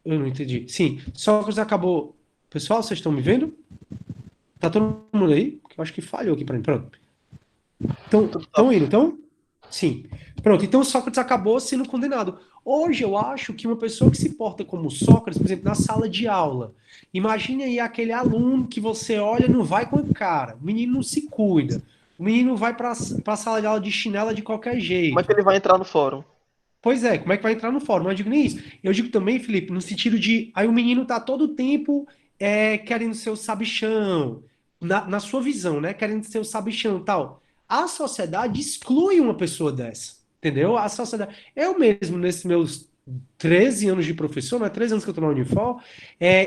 eu não entendi. Sim, Sócrates acabou... Pessoal, vocês estão me vendo? Tá todo mundo aí? Porque eu acho que falhou aqui pra mim. Pronto. Estão indo, então? Sim. Pronto, então Sócrates acabou sendo condenado. Hoje eu acho que uma pessoa que se porta como Sócrates, por exemplo, na sala de aula, imagine aí aquele aluno que você olha e não vai com a cara, o menino não se cuida, o menino vai para a sala de aula de chinela de qualquer jeito. Como é que ele vai entrar no fórum? Pois é, como é que vai entrar no fórum? Não digo nem isso. Eu digo também, Felipe, no sentido de aí o menino tá todo o tempo querendo ser o sabichão, na sua visão, né? Querendo ser o sabichão e tal. A sociedade exclui uma pessoa dessa, entendeu? A sociedade. Eu mesmo, nesses meus 13 anos de professor, né? 13 anos que eu tô na Unifor,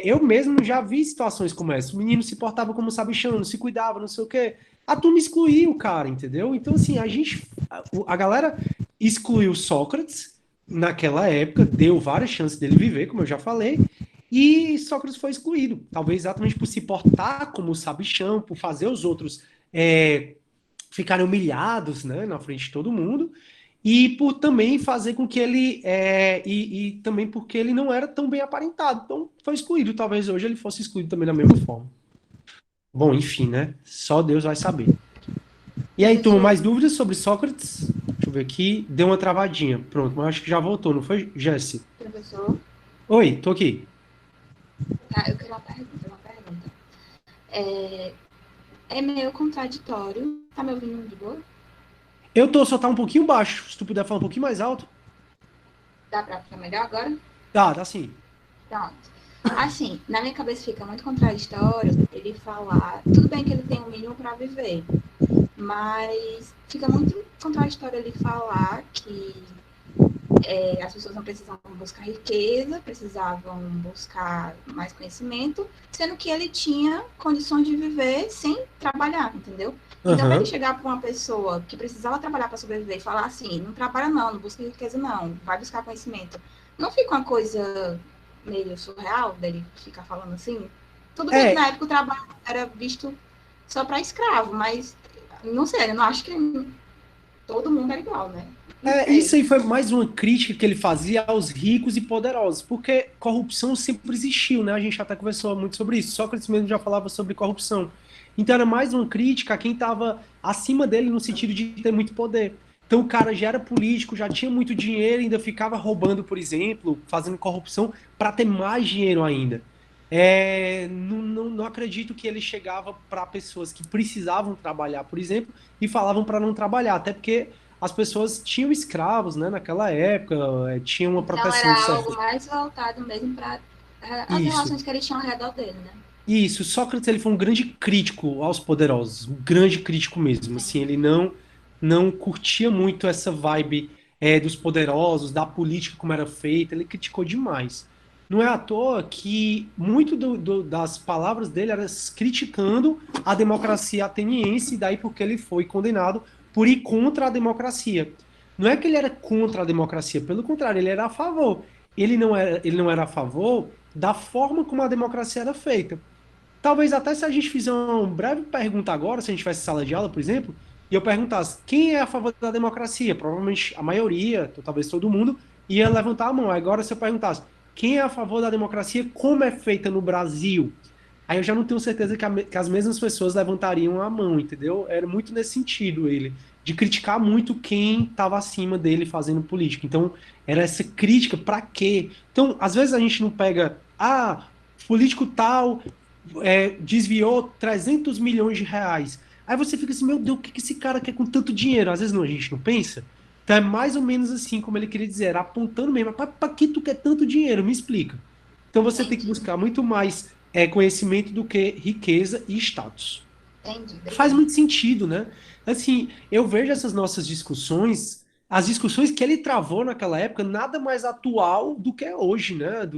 eu mesmo já vi situações como essa. O menino se portava como sabichão, não se cuidava, não sei o quê. A turma excluiu o cara, entendeu? Então, assim, a galera excluiu Sócrates naquela época, deu várias chances dele viver, como eu já falei, e Sócrates foi excluído. Talvez exatamente por se portar como sabichão, por fazer os outros ficarem humilhados, né, na frente de todo mundo, e por também fazer com que ele. E também porque ele não era tão bem aparentado. Então foi excluído. Talvez hoje ele fosse excluído também da mesma forma. Bom, enfim, né? Só Deus vai saber. E aí, turma, mais dúvidas sobre Sócrates? Deixa eu ver aqui. Deu uma travadinha. Pronto, mas acho que já voltou, não foi, Jesse? Professor? Oi, tô aqui. Tá, eu quero uma pergunta. É meio contraditório. Tá me ouvindo de boa? Eu tô, só tá um pouquinho baixo. Se tu puder falar um pouquinho mais alto. Dá pra ficar melhor agora? Dá sim. Pronto. Assim, na minha cabeça fica muito contraditório ele falar, tudo bem que ele tem um mínimo para viver, mas fica muito contraditório ele falar que as pessoas não precisavam buscar riqueza, precisavam buscar mais conhecimento, sendo que ele tinha condições de viver sem trabalhar, entendeu? Então, para ele chegar para uma pessoa que precisava trabalhar para sobreviver e falar assim, não trabalha não busca riqueza não, vai buscar conhecimento, não fica uma coisa meio surreal dele ficar falando assim? Tudo bem que na época o trabalho era visto só para escravo, mas não sei, eu não acho que todo mundo era igual, né? Isso aí foi mais uma crítica que ele fazia aos ricos e poderosos, porque corrupção sempre existiu, né? A gente até conversou muito sobre isso. Sócrates mesmo já falava sobre corrupção. Então era mais uma crítica a quem estava acima dele no sentido de ter muito poder. Então o cara já era político, já tinha muito dinheiro, ainda ficava roubando, por exemplo, fazendo corrupção para ter mais dinheiro ainda. Não acredito que ele chegava para pessoas que precisavam trabalhar, por exemplo, e falavam para não trabalhar, até porque as pessoas tinham escravos, né, naquela época, tinha uma proteção. Então era algo mais voltado mesmo para as relações que ele tinha ao redor dele, né? Isso, Sócrates ele foi um grande crítico aos poderosos, um grande crítico mesmo, assim, ele não curtia muito essa vibe dos poderosos, da política como era feita, ele criticou demais. Não é à toa que muito das palavras dele eram criticando a democracia ateniense, daí porque ele foi condenado por ir contra a democracia. Não é que ele era contra a democracia, pelo contrário, ele era a favor. Ele não era a favor da forma como a democracia era feita. Talvez até se a gente fizer uma breve pergunta agora, se a gente tivesse sala de aula, por exemplo, e eu perguntasse quem é a favor da democracia, provavelmente a maioria, talvez todo mundo, ia levantar a mão. Agora, se eu perguntasse quem é a favor da democracia, como é feita no Brasil, aí eu já não tenho certeza que as mesmas pessoas levantariam a mão, entendeu? Era muito nesse sentido ele, de criticar muito quem estava acima dele fazendo política. Então, era essa crítica, para quê? Então, às vezes a gente não pega, político tal desviou 300 milhões de reais. Aí você fica assim, meu Deus, o que esse cara quer com tanto dinheiro? Às vezes a gente não pensa. Então é mais ou menos assim como ele queria dizer, apontando mesmo, para que tu quer tanto dinheiro? Me explica. Então você tem que buscar muito mais conhecimento do que riqueza e status. Entendi. Faz muito sentido, né? Assim, eu vejo essas nossas discussões, as discussões que ele travou naquela época, nada mais atual do que hoje, né?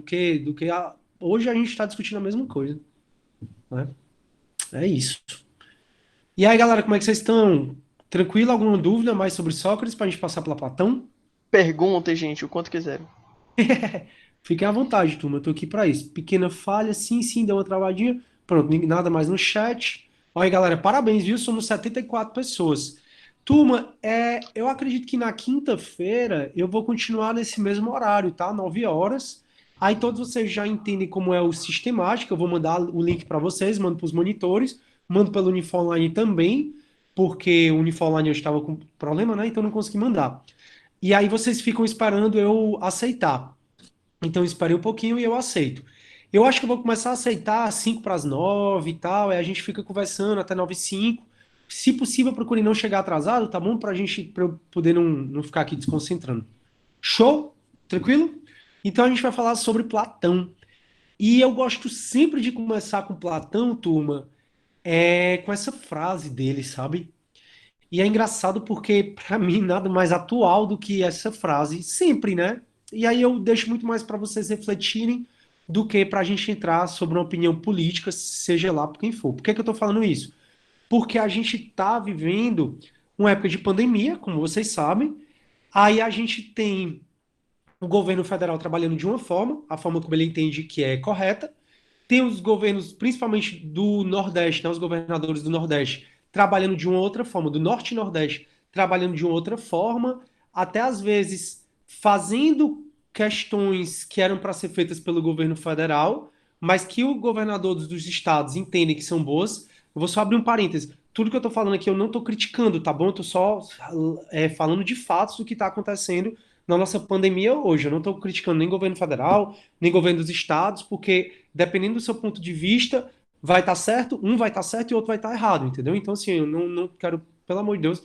Hoje a gente está discutindo a mesma coisa. Né? É isso. E aí, galera, como é que vocês estão? Tranquilo? Alguma dúvida mais sobre Sócrates para a gente passar pela Platão? Perguntem, gente, o quanto quiserem. Fiquem à vontade, turma. Eu tô aqui para isso. Pequena falha, sim, deu uma travadinha. Pronto, nada mais no chat. Olha aí, galera, parabéns, viu? Somos 74 pessoas. Turma, eu acredito que na quinta-feira eu vou continuar nesse mesmo horário, tá? 9 horas. Aí todos vocês já entendem como é o sistemático. Eu vou mandar o link para vocês, mando para os monitores. mando pelo Uniformline também, porque o Uniformline eu estava com problema, né? Então não consegui mandar. E aí vocês ficam esperando eu aceitar. Então eu esperei um pouquinho e eu aceito. Eu acho que eu vou começar a aceitar 5 para as 9 e tal, aí a gente fica conversando até 9 e 5. Se possível, procure não chegar atrasado, tá bom? Pra eu poder não ficar aqui desconcentrando. Show? Tranquilo? Então a gente vai falar sobre Platão. E eu gosto sempre de começar com Platão, turma, com essa frase dele, sabe? E é engraçado porque, para mim, nada mais atual do que essa frase, sempre, né? E aí eu deixo muito mais para vocês refletirem do que para a gente entrar sobre uma opinião política, seja lá por quem for. Por que que eu estou falando isso? Porque a gente está vivendo uma época de pandemia, como vocês sabem, aí a gente tem o governo federal trabalhando de uma forma, a forma como ele entende que é correta, tem os governos, principalmente do Nordeste, né, os governadores do Nordeste, trabalhando de uma outra forma, do Norte e Nordeste, trabalhando de uma outra forma, até às vezes fazendo questões que eram para ser feitas pelo governo federal, mas que o governador dos estados entendem que são boas. Eu vou só abrir um parênteses. Tudo que eu estou falando aqui eu não estou criticando, tá bom? Eu estou só falando de fatos do que está acontecendo na nossa pandemia hoje. Eu não estou criticando nem governo federal, nem governo dos estados, porque dependendo do seu ponto de vista, vai estar certo, um vai estar certo e o outro vai estar errado, entendeu? Então, assim, eu não quero, pelo amor de Deus,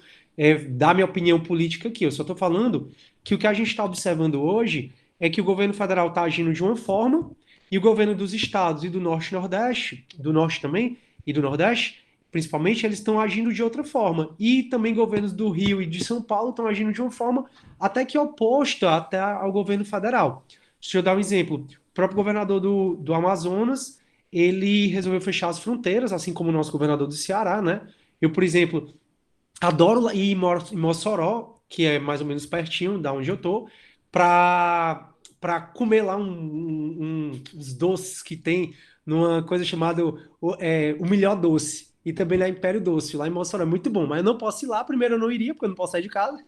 dar minha opinião política aqui. Eu só estou falando que o que a gente está observando hoje é que o governo federal está agindo de uma forma e o governo dos estados e do Norte e Nordeste, do Norte também e do Nordeste, principalmente, eles estão agindo de outra forma. E também governos do Rio e de São Paulo estão agindo de uma forma até que oposta até ao governo federal. Deixa eu dar um exemplo. O próprio governador do Amazonas, ele resolveu fechar as fronteiras, assim como o nosso governador do Ceará, né? Eu, por exemplo, adoro ir em Mossoró, que é mais ou menos pertinho da onde eu tô, para comer lá uns doces que tem numa coisa chamada o Melhor Doce. E também lá em Império Doce, lá em Mossoró. É muito bom, mas eu não posso ir lá. Primeiro, eu não iria, porque eu não posso sair de casa.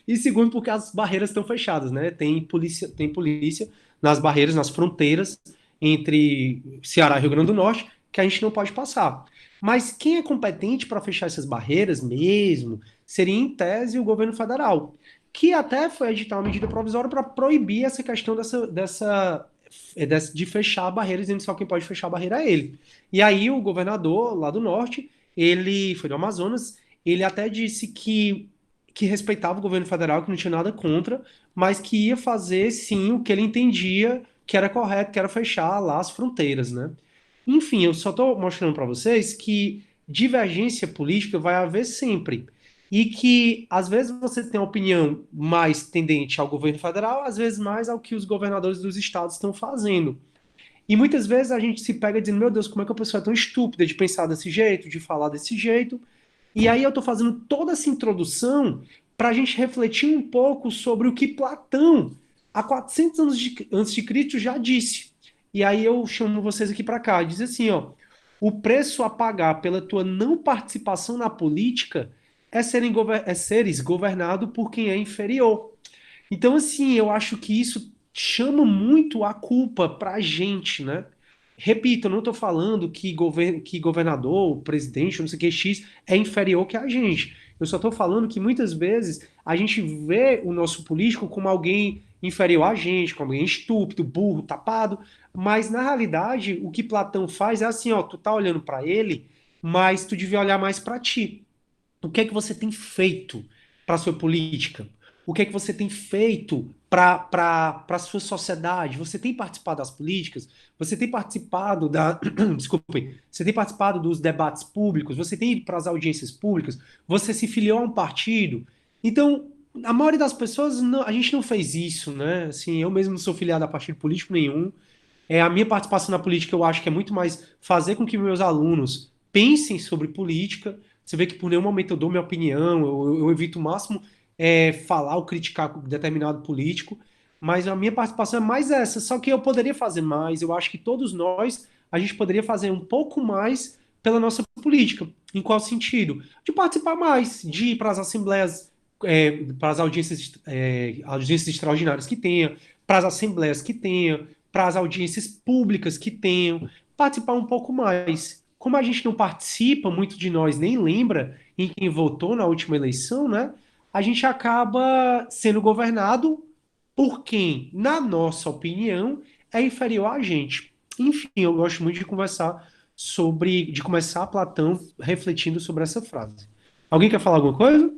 E segundo, porque as barreiras estão fechadas, né? Tem polícia nas barreiras, nas fronteiras entre Ceará e Rio Grande do Norte, que a gente não pode passar. Mas quem é competente para fechar essas barreiras mesmo seria, em tese, o governo federal, que até foi editar uma medida provisória para proibir essa questão de fechar barreiras, dizendo que só quem pode fechar a barreira é ele. E aí o governador lá do Norte, ele foi do Amazonas, ele até disse que respeitava o governo federal, que não tinha nada contra, mas que ia fazer, sim, o que ele entendia que era correto, que era fechar lá as fronteiras, né? Enfim, eu só estou mostrando para vocês que divergência política vai haver sempre. E que, às vezes, você tem uma opinião mais tendente ao governo federal, às vezes mais ao que os governadores dos estados estão fazendo. E muitas vezes a gente se pega dizendo, meu Deus, como é que a pessoa é tão estúpida de pensar desse jeito, de falar desse jeito? E aí eu estou fazendo toda essa introdução para a gente refletir um pouco sobre o que Platão, há 400 anos antes de Cristo, já disse. E aí eu chamo vocês aqui para cá, diz assim, ó, o preço a pagar pela tua não participação na política é seres governado por quem é inferior. Então, assim, eu acho que isso chama muito a culpa para a gente, né? Repito, eu não estou falando que governador, presidente, não sei o que, X, é inferior que a gente. Eu só estou falando que muitas vezes a gente vê o nosso político como alguém inferior a gente, como alguém estúpido, burro, tapado, mas na realidade o que Platão faz é assim, ó, tu tá olhando para ele, mas tu devia olhar mais para ti. O que é que você tem feito para a sua política? O que é que você tem feito para a sua sociedade? Você tem participado das políticas? Você tem participado desculpe, você tem participado dos debates públicos? Você tem ido para as audiências públicas? Você se filiou a um partido? Então, a maioria das pessoas, a gente não fez isso, né? Assim, eu mesmo não sou filiado a partido político nenhum. A minha participação na política, eu acho que é muito mais fazer com que meus alunos pensem sobre política. Você vê que por nenhum momento eu dou minha opinião, eu evito o máximo falar ou criticar determinado político, mas a minha participação é mais essa, só que eu poderia fazer mais, eu acho que todos nós, a gente poderia fazer um pouco mais pela nossa política. Em qual sentido? De participar mais, de ir para as assembleias, para as audiências extraordinárias que tenha, para as assembleias que tenha, para as audiências públicas que tenham, participar um pouco mais. como a gente não participa, muito de nós nem lembra em quem votou na última eleição, né? A gente acaba sendo governado por quem, na nossa opinião, é inferior a gente. Enfim, eu gosto muito de conversar de começar Platão refletindo sobre essa frase. Alguém quer falar alguma coisa?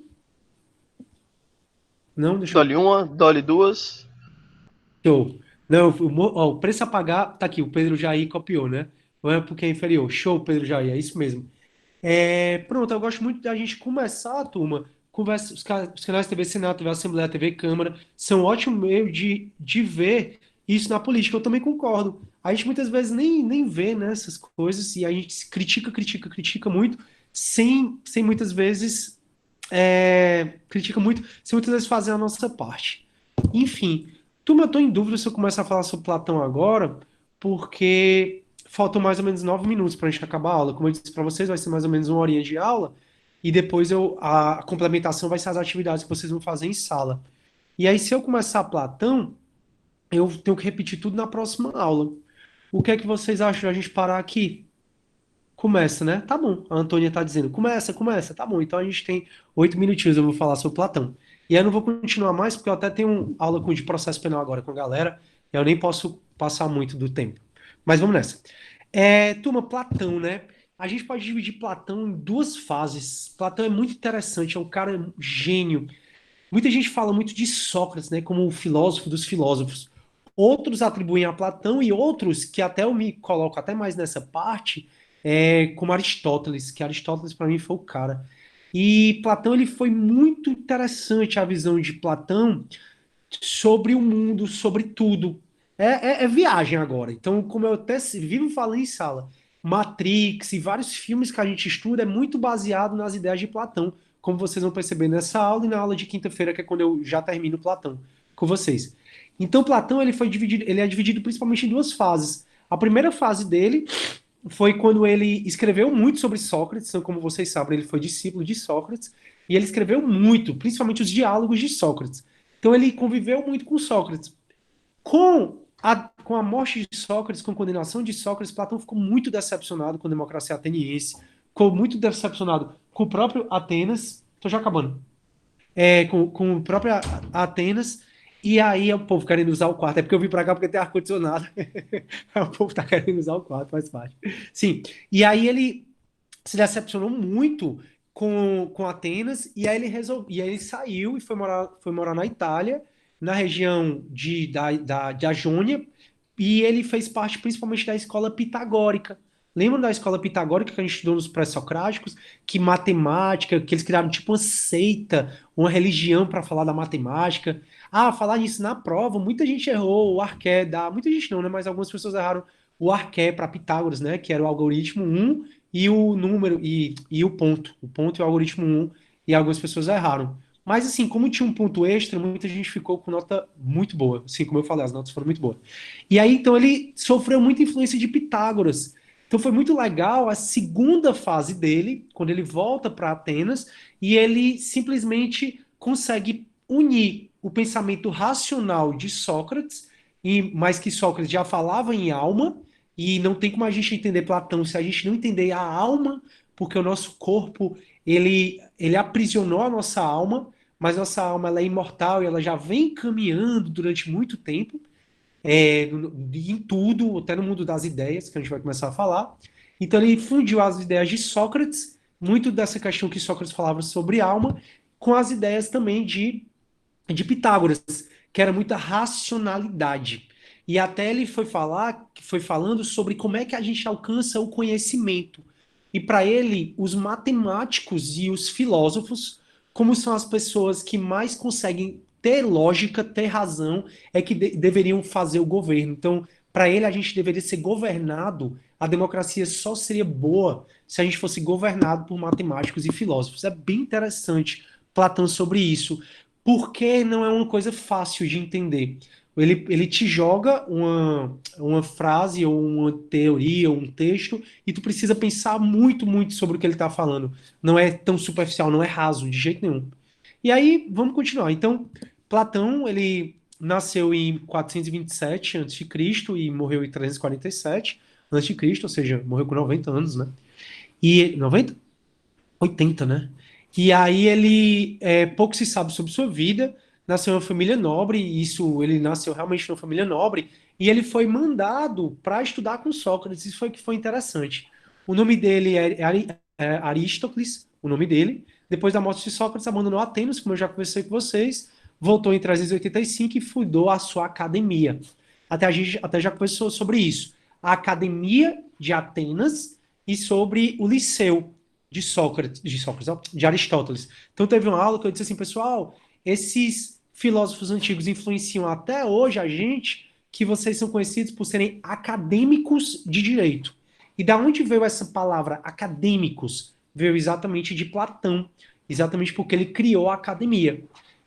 Não, deixa eu... Dolly 1, Dolly 2. Show. Não, o preço a pagar, tá aqui, o Pedro Jair copiou, né? Não é porque é inferior. Show, Pedro Jair, é isso mesmo. Pronto, eu gosto muito da gente começar, turma. Os canais TV Senado, TV Assembleia, TV Câmara, são ótimos meios de ver isso na política. Eu também concordo. A gente muitas vezes nem vê, né, essas coisas e a gente se critica muito, sem muitas vezes critica muito, sem muitas vezes fazer a nossa parte. Enfim, turma, eu estou em dúvida se eu começo a falar sobre Platão agora, porque faltam mais ou menos 9 minutos para a gente acabar a aula. Como eu disse para vocês, vai ser mais ou menos 1 horinha de aula, e depois a complementação vai ser as atividades que vocês vão fazer em sala. E aí, se eu começar Platão, eu tenho que repetir tudo na próxima aula. O que é que vocês acham de a gente parar aqui? Começa, né? Tá bom. A Antônia tá dizendo, começa. Tá bom. Então a gente tem 8 minutinhos, eu vou falar sobre Platão. E aí eu não vou continuar mais, porque eu até tenho aula de processo penal agora com a galera, e eu nem posso passar muito do tempo. Mas vamos nessa. Turma, Platão, né? A gente pode dividir Platão em 2 fases. Platão é muito interessante, é um cara gênio. Muita gente fala muito de Sócrates, né? Como o filósofo dos filósofos. Outros atribuem a Platão e outros, que até eu me coloco até mais nessa parte, como Aristóteles, que Aristóteles para mim foi o cara. E Platão, ele foi muito interessante a visão de Platão sobre o mundo, sobre tudo. É viagem agora. Então, como eu até vivo falando em sala, Matrix e vários filmes que a gente estuda é muito baseado nas ideias de Platão, como vocês vão perceber nessa aula e na aula de quinta-feira, que é quando eu já termino Platão com vocês. Então, Platão ele é dividido principalmente em 2 fases. A primeira fase dele foi quando ele escreveu muito sobre Sócrates, então, como vocês sabem, ele foi discípulo de Sócrates, e ele escreveu muito, principalmente os diálogos de Sócrates. Então, ele conviveu muito com Sócrates. Com a morte de Sócrates, com a condenação de Sócrates, Platão ficou muito decepcionado com a democracia ateniense, ficou muito decepcionado com o próprio Atenas, tô já acabando, com o próprio Atenas, e aí o povo querendo usar o quarto, é porque eu vim pra cá porque tem ar-condicionado, o povo tá querendo usar o quarto, faz parte. Sim, e aí ele se decepcionou muito com Atenas, e aí ele saiu e foi morar na Itália, na região de Jônia, e ele fez parte principalmente da escola pitagórica. Lembram da escola pitagórica que a gente estudou nos pré-socráticos? Que matemática, que eles criaram tipo uma seita, uma religião para falar da matemática. Falar nisso na prova, muita gente errou o arqué muita gente não, né? Mas algumas pessoas erraram o arqué para Pitágoras, né? Que era o algoritmo 1 e o número, e o ponto. O ponto e o algoritmo 1, e algumas pessoas erraram. Mas, assim, como tinha um ponto extra, muita gente ficou com nota muito boa. Assim, como eu falei, as notas foram muito boas. E aí, então, ele sofreu muita influência de Pitágoras. Então, foi muito legal a segunda fase dele, quando ele volta para Atenas, e ele simplesmente consegue unir o pensamento racional de Sócrates, mas que Sócrates já falava em alma, e não tem como a gente entender Platão se a gente não entender a alma, porque o nosso corpo, ele aprisionou a nossa alma, mas nossa alma ela é imortal e ela já vem caminhando durante muito tempo, em tudo, até no mundo das ideias, que a gente vai começar a falar. Então ele fundiu as ideias de Sócrates, muito dessa questão que Sócrates falava sobre alma, com as ideias também de Pitágoras, que era muita racionalidade. E até ele foi falando sobre como é que a gente alcança o conhecimento. E para ele, os matemáticos e os filósofos, como são as pessoas que mais conseguem ter lógica, ter razão, é que deveriam fazer o governo. Então, para ele, a gente deveria ser governado, a democracia só seria boa se a gente fosse governado por matemáticos e filósofos. É bem interessante Platão sobre isso, porque não é uma coisa fácil de entender. Ele te joga uma frase ou uma teoria ou um texto e tu precisa pensar muito, muito sobre o que ele está falando. Não é tão superficial, não é raso, de jeito nenhum. E aí, vamos continuar. Então, Platão, ele nasceu em 427 a.C. e morreu em 347 a.C., ou seja, morreu com 90 anos, né? E 90? 80, né? E aí pouco se sabe sobre sua vida, nasceu em uma família nobre, e isso, ele nasceu realmente numa família nobre, e ele foi mandado para estudar com Sócrates, isso foi que foi interessante. O nome dele é Aristóteles, o nome dele. Depois da morte de Sócrates, abandonou Atenas, como eu já conversei com vocês, voltou em 385 e fundou a sua academia. Até a gente até já conversou sobre isso. A Academia de Atenas e sobre o Liceu de Aristóteles. Então teve uma aula que eu disse assim, pessoal, esses filósofos antigos influenciam até hoje a gente, que vocês são conhecidos por serem acadêmicos de direito. E da onde veio essa palavra acadêmicos? Veio exatamente de Platão, exatamente porque ele criou a academia.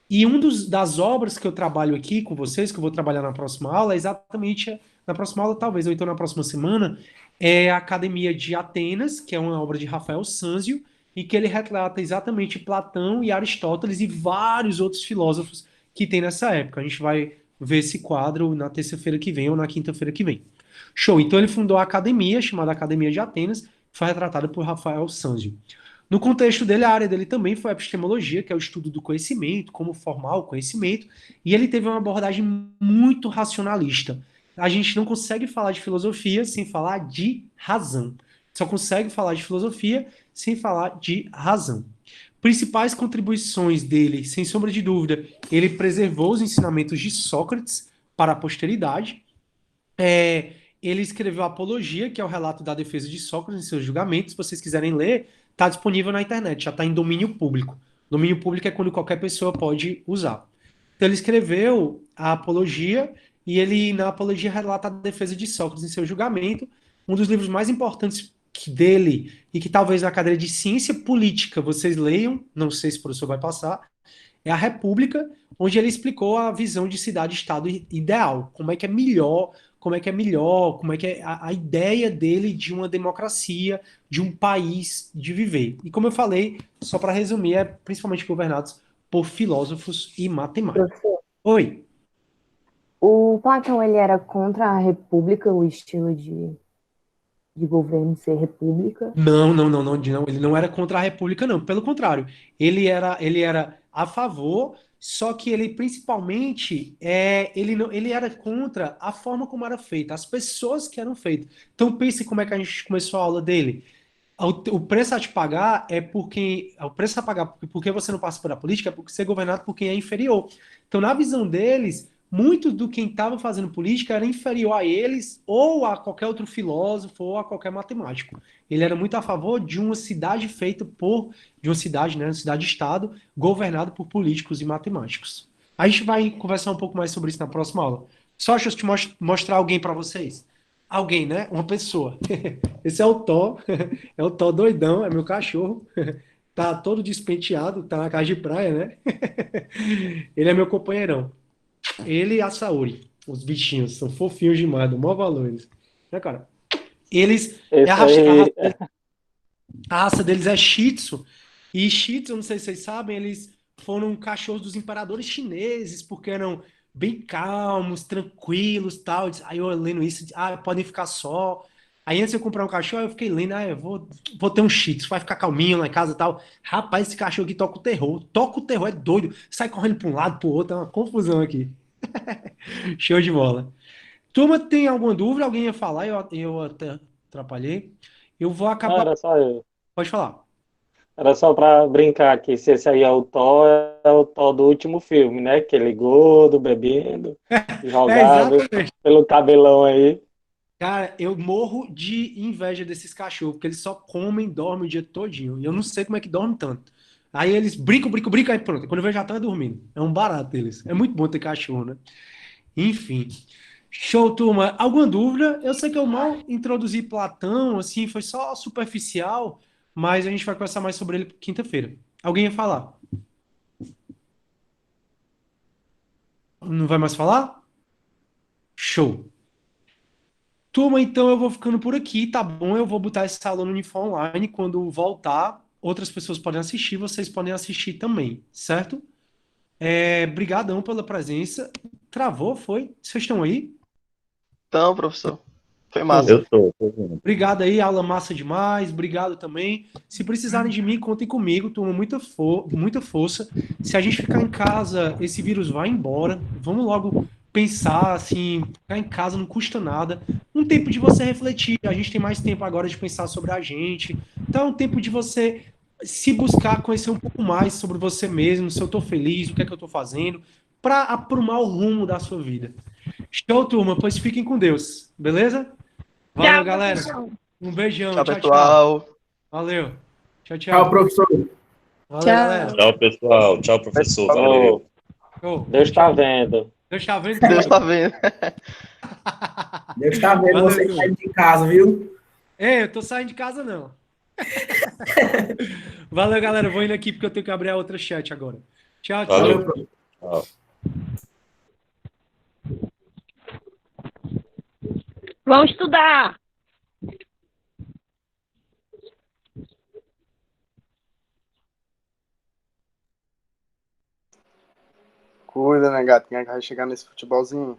E das obras que eu trabalho aqui com vocês, que eu vou trabalhar na próxima aula, é exatamente na próxima aula, talvez, ou então na próxima semana, é a Academia de Atenas, que é uma obra de Rafael Sanzio, e que ele retrata exatamente Platão e Aristóteles e vários outros filósofos que tem nessa época. A gente vai ver esse quadro na terça-feira que vem ou na quinta-feira que vem. Show! Então ele fundou a academia, chamada Academia de Atenas, que foi retratada por Rafael Sanzio. No contexto dele, a área dele também foi a epistemologia, que é o estudo do conhecimento, como formar o conhecimento, e ele teve uma abordagem muito racionalista. A gente não consegue falar de filosofia sem falar de razão. Só consegue falar de filosofia sem falar de razão. Principais contribuições dele, sem sombra de dúvida, ele preservou os ensinamentos de Sócrates para a posteridade. Ele escreveu a Apologia, que é o relato da defesa de Sócrates em seus julgamentos. Se vocês quiserem ler, está disponível na internet, já está em domínio público. Domínio público é quando qualquer pessoa pode usar. Então ele escreveu a Apologia, e ele, na Apologia, relata a defesa de Sócrates em seu julgamento, um dos livros mais importantes dele, e que talvez na cadeira de ciência política vocês leiam, não sei se o professor vai passar, é a República, onde ele explicou a visão de cidade-estado ideal, como é que é melhor, como é que é a ideia dele de uma democracia, de um país de viver. E como eu falei, só para resumir, é principalmente governados por filósofos e matemáticos. Professor, Oi. o Platão, ele era contra a república, o estilo de governo ser república? Não, ele não era contra a República, não. Pelo contrário, ele era a favor, só que ele principalmente ele era contra a forma como era feita, as pessoas que eram feitas. Então pense como é que a gente começou a aula dele. O preço a te pagar é o preço a pagar porque você não passa pela política é porque você é governado por quem é inferior. Então, na visão deles, muito do quem estava fazendo política era inferior a eles, ou a qualquer outro filósofo, ou a qualquer matemático. Ele era muito a favor de uma cidade uma cidade-estado, governado por políticos e matemáticos. A gente vai conversar um pouco mais sobre isso na próxima aula. Só deixa eu te mostrar alguém para vocês. Alguém, né? Uma pessoa. Esse é o Thó, é o Thó doidão, é meu cachorro. Tá todo despenteado, tá na casa de praia, né? Ele é meu companheirão. Ele e a Saori, os bichinhos, são fofinhos demais, do maior valor eles. Né, cara? A raça deles é Shih Tzu. E Shih Tzu, não sei se vocês sabem, eles foram cachorros dos imperadores chineses, porque eram bem calmos, tranquilos, tal. Aí eu lendo isso, podem ficar só. Aí antes de eu comprar um cachorro, eu fiquei lendo, eu vou ter um Shih Tzu, vai ficar calminho lá em casa e tal. Rapaz, esse cachorro aqui toca o terror. Toca o terror, é doido. Sai correndo para um lado, para o outro, é uma confusão aqui. Show de bola. Turma, tem alguma dúvida? Alguém ia falar? Eu até atrapalhei. Eu vou Não, acabar. era só eu. Pode falar. Era só pra brincar aqui, se esse aí é o Thor do último filme, né? Aquele gordo, bebendo, jogado exatamente. pelo cabelão aí. Cara, eu morro de inveja desses cachorros, porque eles só comem, dormem o dia todinho. E eu não sei como é que dormem tanto. Aí eles brincam, aí pronto. Quando eu vejo já estão dormindo. É um barato eles. É muito bom ter cachorro, né? Enfim. Show, turma. Alguma dúvida? Eu sei que eu mal introduzi Platão, assim, foi só superficial, mas a gente vai conversar mais sobre ele quinta-feira. Alguém ia falar? Não vai mais falar? Show. Turma, então eu vou ficando por aqui, tá bom? Eu vou botar essa aula no Unifó Online. Quando voltar, outras pessoas podem assistir, vocês podem assistir também, certo? Brigadão pela presença. Travou, foi? Vocês estão aí? Então, professor. Foi massa. Eu tô vendo. Obrigado aí, aula massa demais. Obrigado também. Se precisarem de mim, contem comigo. Turma, muita força. Se a gente ficar em casa, esse vírus vai embora. Vamos logo pensar, assim, ficar em casa não custa nada. Um tempo de você refletir. A gente tem mais tempo agora de pensar sobre a gente. Então, é um tempo de você se buscar, conhecer um pouco mais sobre você mesmo, se eu tô feliz, o que é que eu tô fazendo, para aprumar o rumo da sua vida. Show, turma. Pois fiquem com Deus. Beleza? Valeu, Tchau, galera. professor. Um beijão. Tchau, Tchau, tchau. pessoal. Valeu. Tchau, Tchau, tchau. professor. Valeu, Tchau. galera. Tchau, pessoal. Tchau, professor. Valeu. Show. Deus está vendo. Deus tá vendo Deus tudo. tá vendo. Deus tá vendo Valeu, você turma. sair de casa, viu? Ei, eu tô saindo de casa, não. Valeu, galera. Eu vou indo aqui porque eu tenho que abrir a outra chat agora. Tchau, tchau. Valeu. Valeu, professor. Tchau. Vamos estudar! Cuida, né, gatinha, que vai chegar nesse futebolzinho.